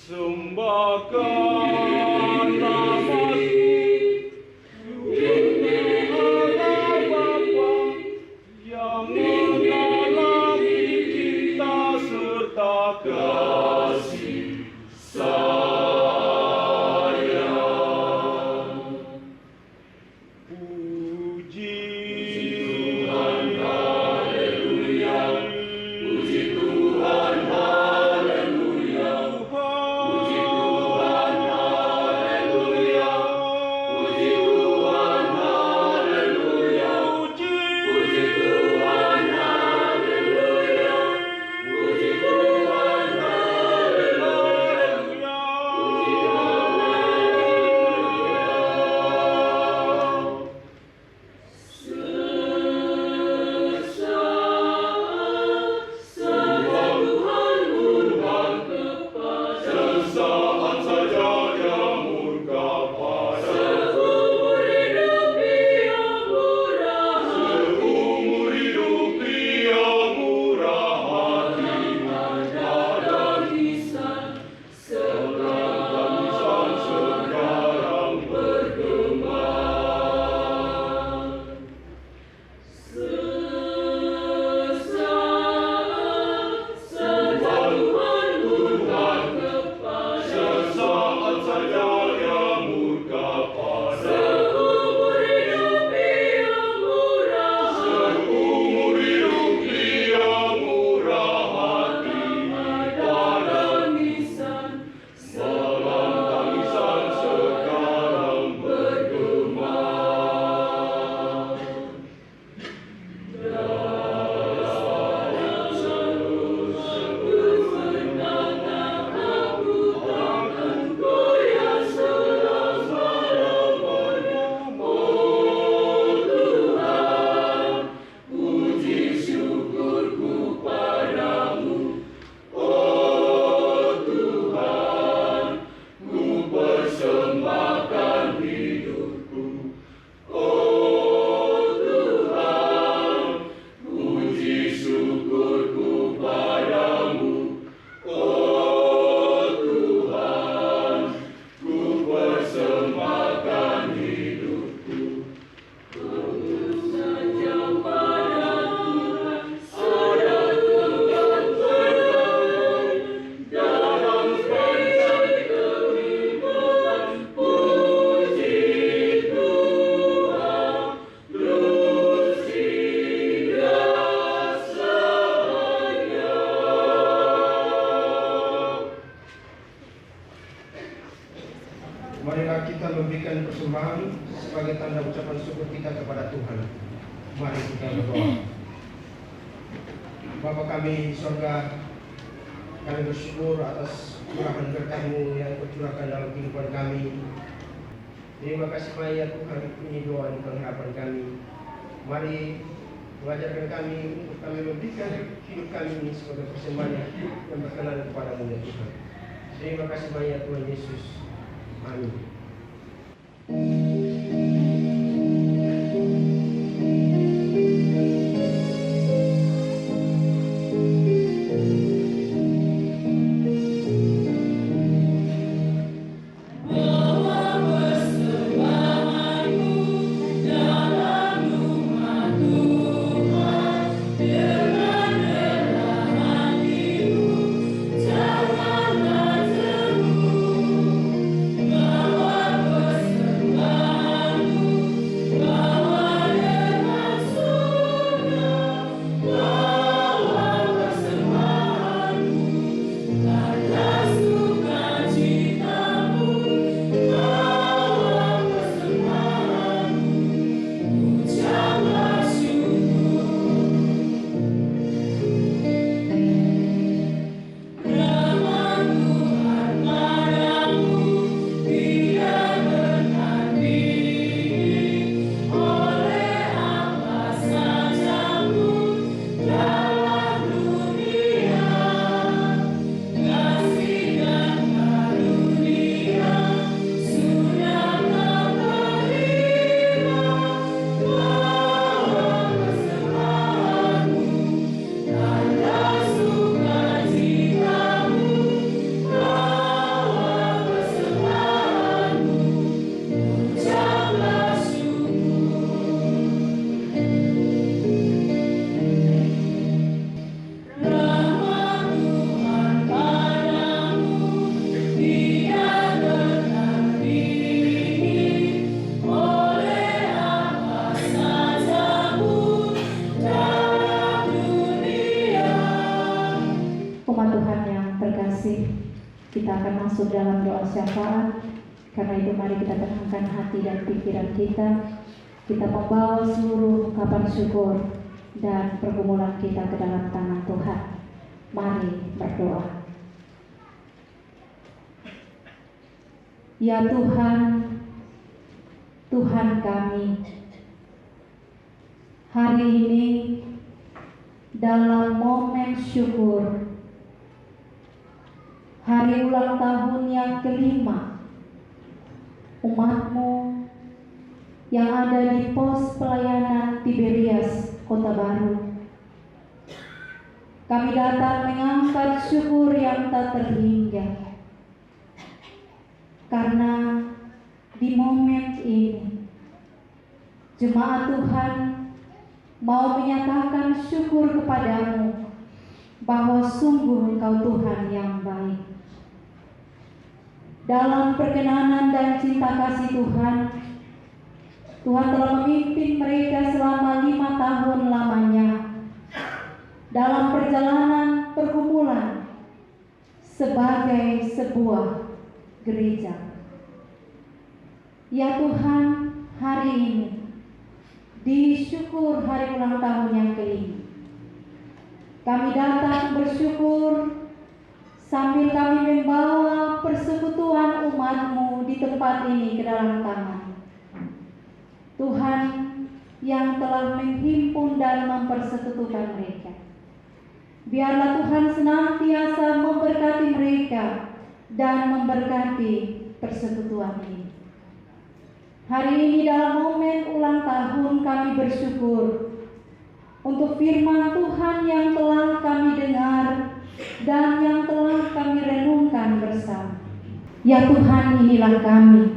S8: Sembahkanlah
S2: kita memberikan persembahan sebagai tanda ucapan syukur kita kepada Tuhan. Mari kita berdoa. Bapa kami di surga, kami bersyukur atas curahan berkat-Mu yang bercurahkan dalam kehidupan kami. Terima kasih ya Tuhan, ini doa dan pengharapan kami. Mari mengajarkan kami untuk kami memberikan hidup kami ini sebagai persembahan yang berkenan kepada-Mu ya Tuhan. Terima kasih banyak Tuhan Yesus. Amin.
S7: Kita akan masuk dalam doa syafaat. Karena itu mari kita tenangkan hati dan pikiran kita. Kita membawa seluruh ungkapan syukur dan pergumulan kita ke dalam tangan Tuhan. Mari berdoa. Ya Tuhan, Tuhan kami, hari ini dalam momen syukur, hari ulang tahun yang kelima umat-Mu yang ada di pos pelayanan Tiberias, Kota Baru. Kami datang mengangkat syukur yang tak terhingga. Karena di momen ini jemaat Tuhan mau menyatakan syukur kepada-Mu bahwa sungguh Engkau Tuhan yang baik. Dalam perkenanan dan cinta kasih Tuhan, Tuhan telah memimpin mereka selama 5 tahun lamanya dalam perjalanan pergumulan sebagai sebuah gereja. Ya Tuhan, hari ini di syukur hari ulang tahun yang kelima, kami datang bersyukur sambil kami membawa persekutuan umat-Mu di tempat ini ke dalam tangan. Tuhan yang telah menghimpun dan mempersekutukan mereka. Biarlah Tuhan senantiasa memberkati mereka dan memberkati persekutuan ini. Hari ini dalam momen ulang tahun kami bersyukur untuk firman Tuhan yang telah kami dengar dan yang telah kami renungkan bersama. Ya Tuhan, inilah kami,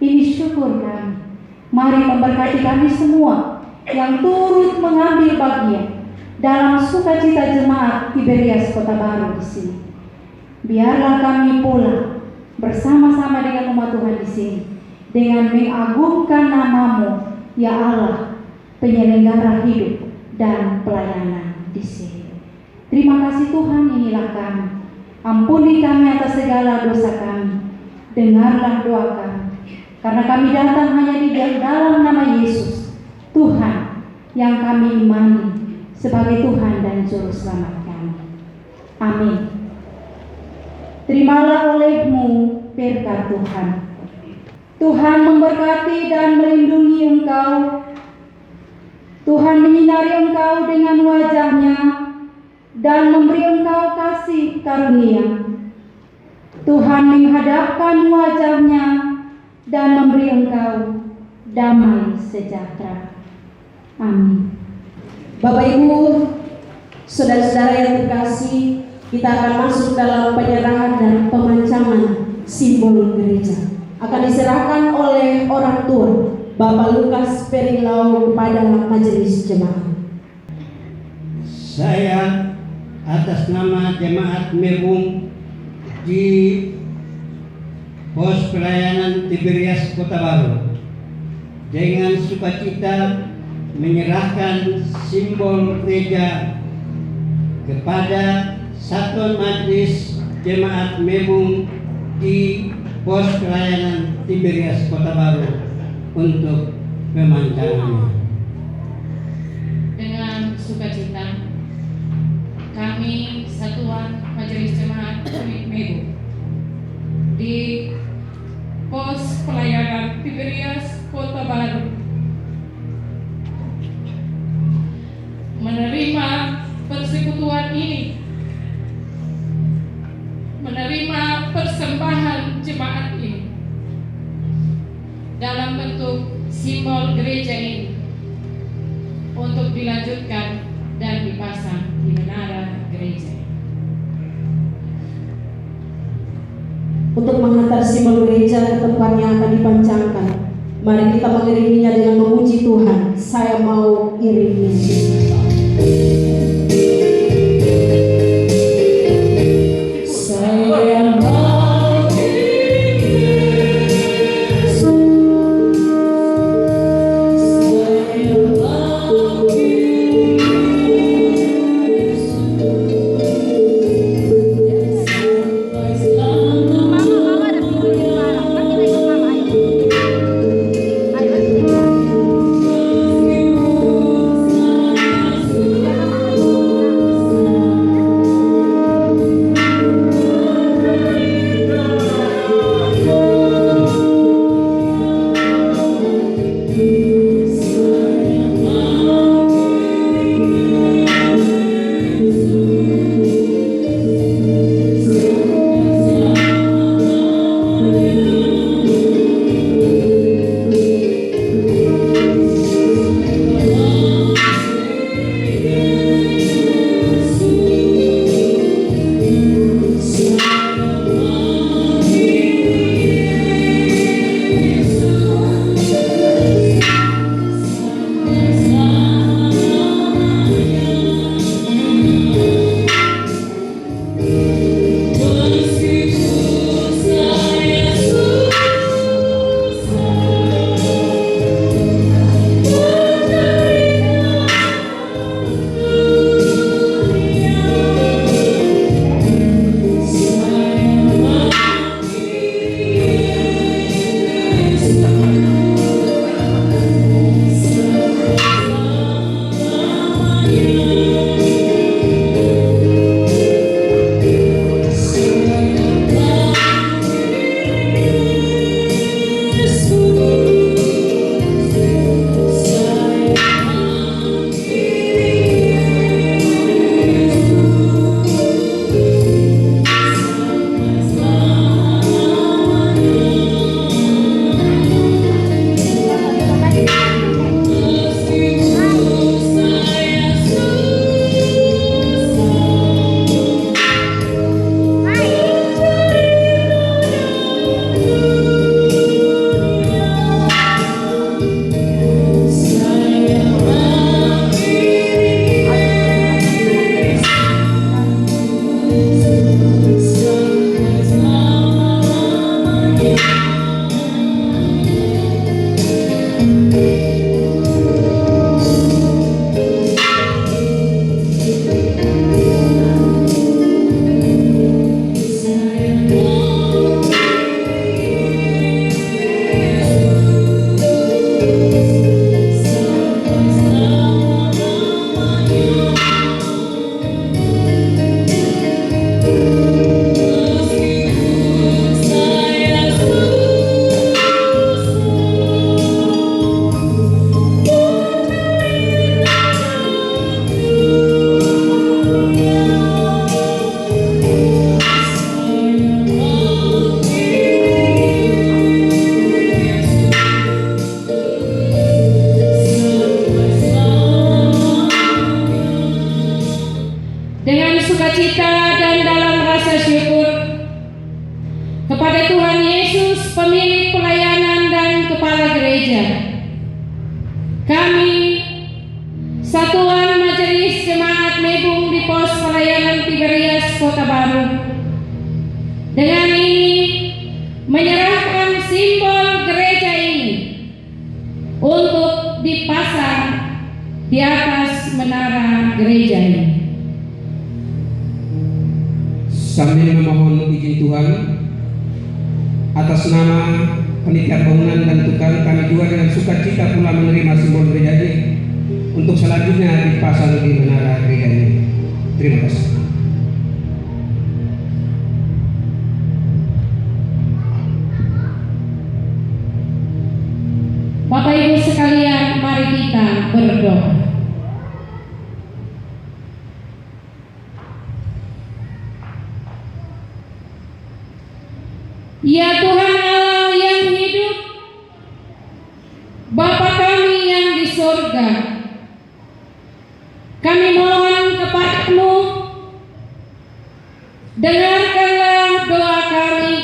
S7: ini syukur kami. Mari memberkati kami semua yang turut mengambil bagian dalam sukacita jemaat Tiberias Kota Baru di sini. Biarlah kami pulang bersama-sama dengan umat Tuhan di sini dengan mengagungkan nama-Mu, ya Allah, penyelenggara hidup dan pelayanan di sini. Terima kasih Tuhan, inilah kami. Ampuni kami atas segala dosa kami. Dengarlah doa kami. karena kami datang hanya di dalam nama Yesus, Tuhan yang kami imani sebagai Tuhan dan Juru Selamat kami. Amin. Terimalah olehmu berkat Tuhan. Tuhan memberkati dan melindungi engkau. Tuhan menyinari engkau dengan wajah-Nya dan memberi engkau kasih karunia. Tuhan menghadapkan wajah-Nya dan memberi engkau damai sejahtera. Amin.
S1: Bapak Ibu, saudara-saudara yang terkasih, kita akan masuk dalam penyerahan dan pemancangan simbol gereja. Akan diserahkan oleh orang tua Bapak Lukas Perilau kepada majelis jemaat.
S10: Saya atas nama Jemaat Mebung di Pos Pelayanan Tiberias Kota Baru dengan sukacita menyerahkan simbol gereja kepada Satuan Majelis Jemaat Mebung di Pos Pelayanan Tiberias Kota Baru untuk pemancangannya.
S6: Dengan sukacita kami Satuan Majelis Jemaat Mebung di Pos Pelayanan Tiberias Kota Baru menerima persekutuan ini, menerima persembahan jemaat ini dalam bentuk simbol gereja ini untuk dilanjutkan dan dipasang di menara gereja.
S1: Untuk menghantar simbol gereja ke tempat yang akan dipancangkan, mari kita mengiriminya dengan memuji Tuhan. Saya mau iringi.
S9: Ayo.
S6: Kami, Satuan Majelis Jemaat Mebung di Pos Pelayanan Tiberias Kota Baru, dengan ini menyerahkan simbol gereja ini untuk dipasang di atas menara gereja ini.
S2: Sambil memohon izin Tuhan, atas nama panitia bangunan dan tukang, kami juga dengan sukacita pula menerima simbol gereja ini untuk selanjutnya dipasang di menara gereja ini. Terima kasih.
S6: Bapak Ibu sekalian, mari kita berdoa. Ya Tuhan Allah yang hidup, Bapa kami yang di surga, kami mohon kepada-Mu, dengarkanlah doa kami.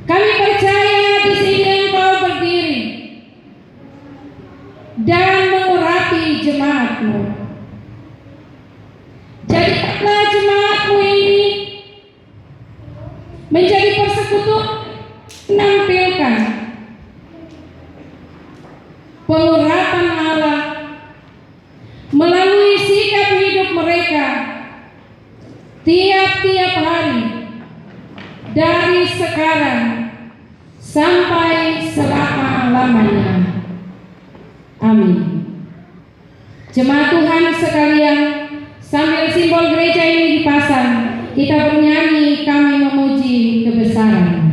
S6: Kami percaya di sini Engkau berdiri dan mengurapi jemaat-Mu. Jadikanlah jemaat-Mu ini menjadi persekutuan, menampilkan pengurapan Allah melalui sikap hidup mereka tiap-tiap hari, dari sekarang sampai selama-lamanya. Amin. Jemaat Tuhan sekalian, sambil simbol gereja ini dipasang, kita bernyanyi Kami Memuji Kebesaran.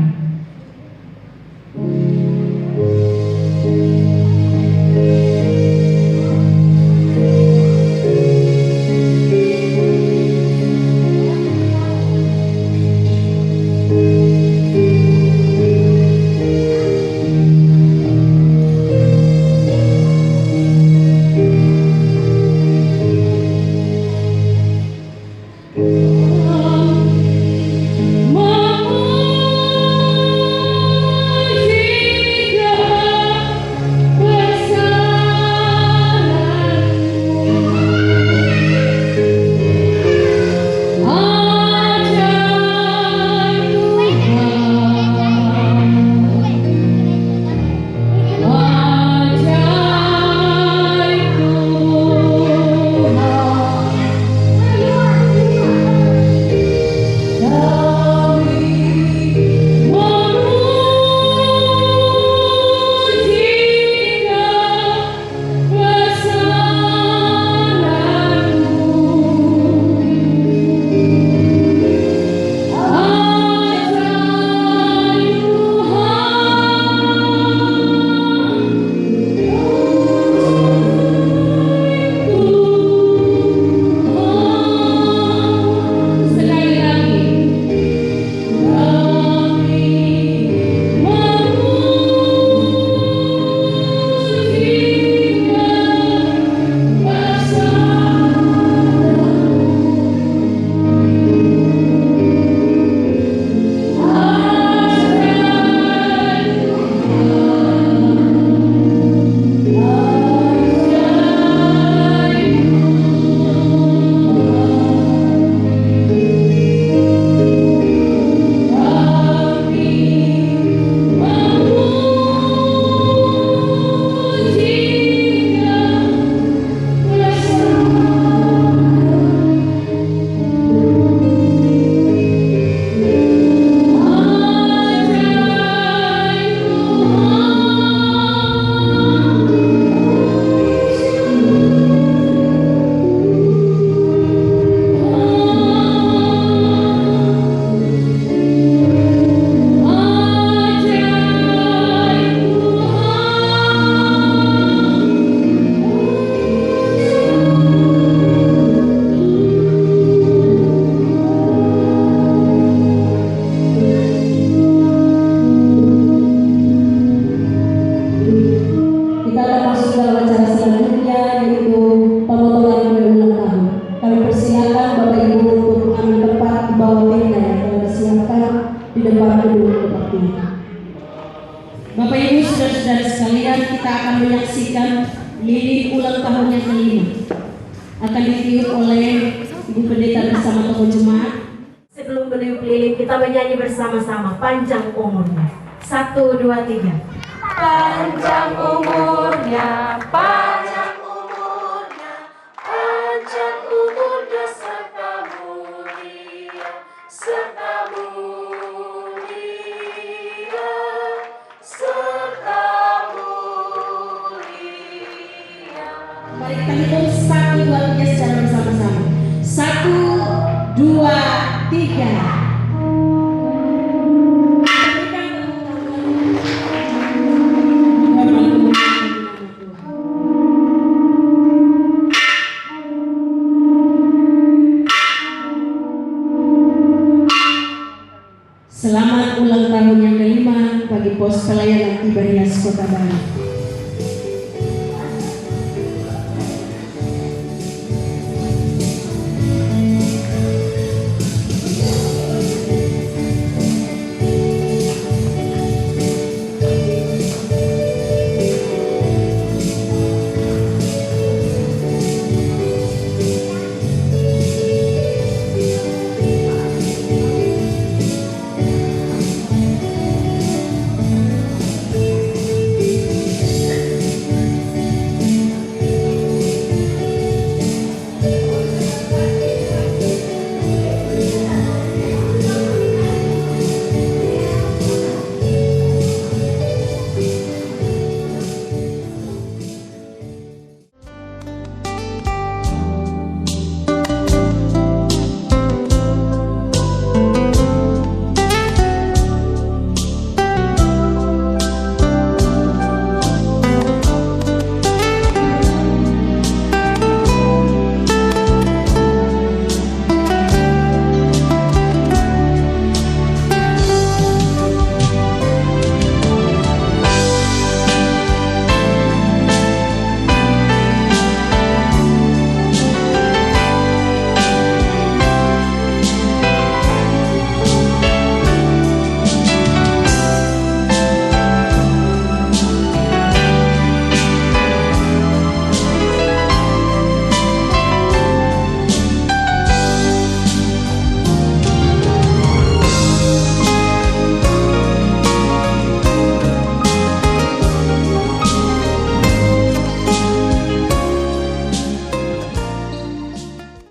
S1: di depan gedung seperti ini. Bapak Ibu saudara-saudara sekalian, kita akan menyaksikan lilin ulang tahun yang kelima. Akan ditiup oleh Ibu Pendeta bersama tokoh jemaat. Sebelum meniup lilin, kita menyanyi bersama-sama panjang umurnya. 1, 2, 3. Panjang umurnya, panjang umurnya, panjang umurnya serta mulia, serta mulia, serta mulia. Mari kita hitung 1, 2, 3 secara bersama-sama. 1, 2, 3. Selamat ulang tahun yang kelima bagi Pos Pelayanan Tiberias Kota Bali.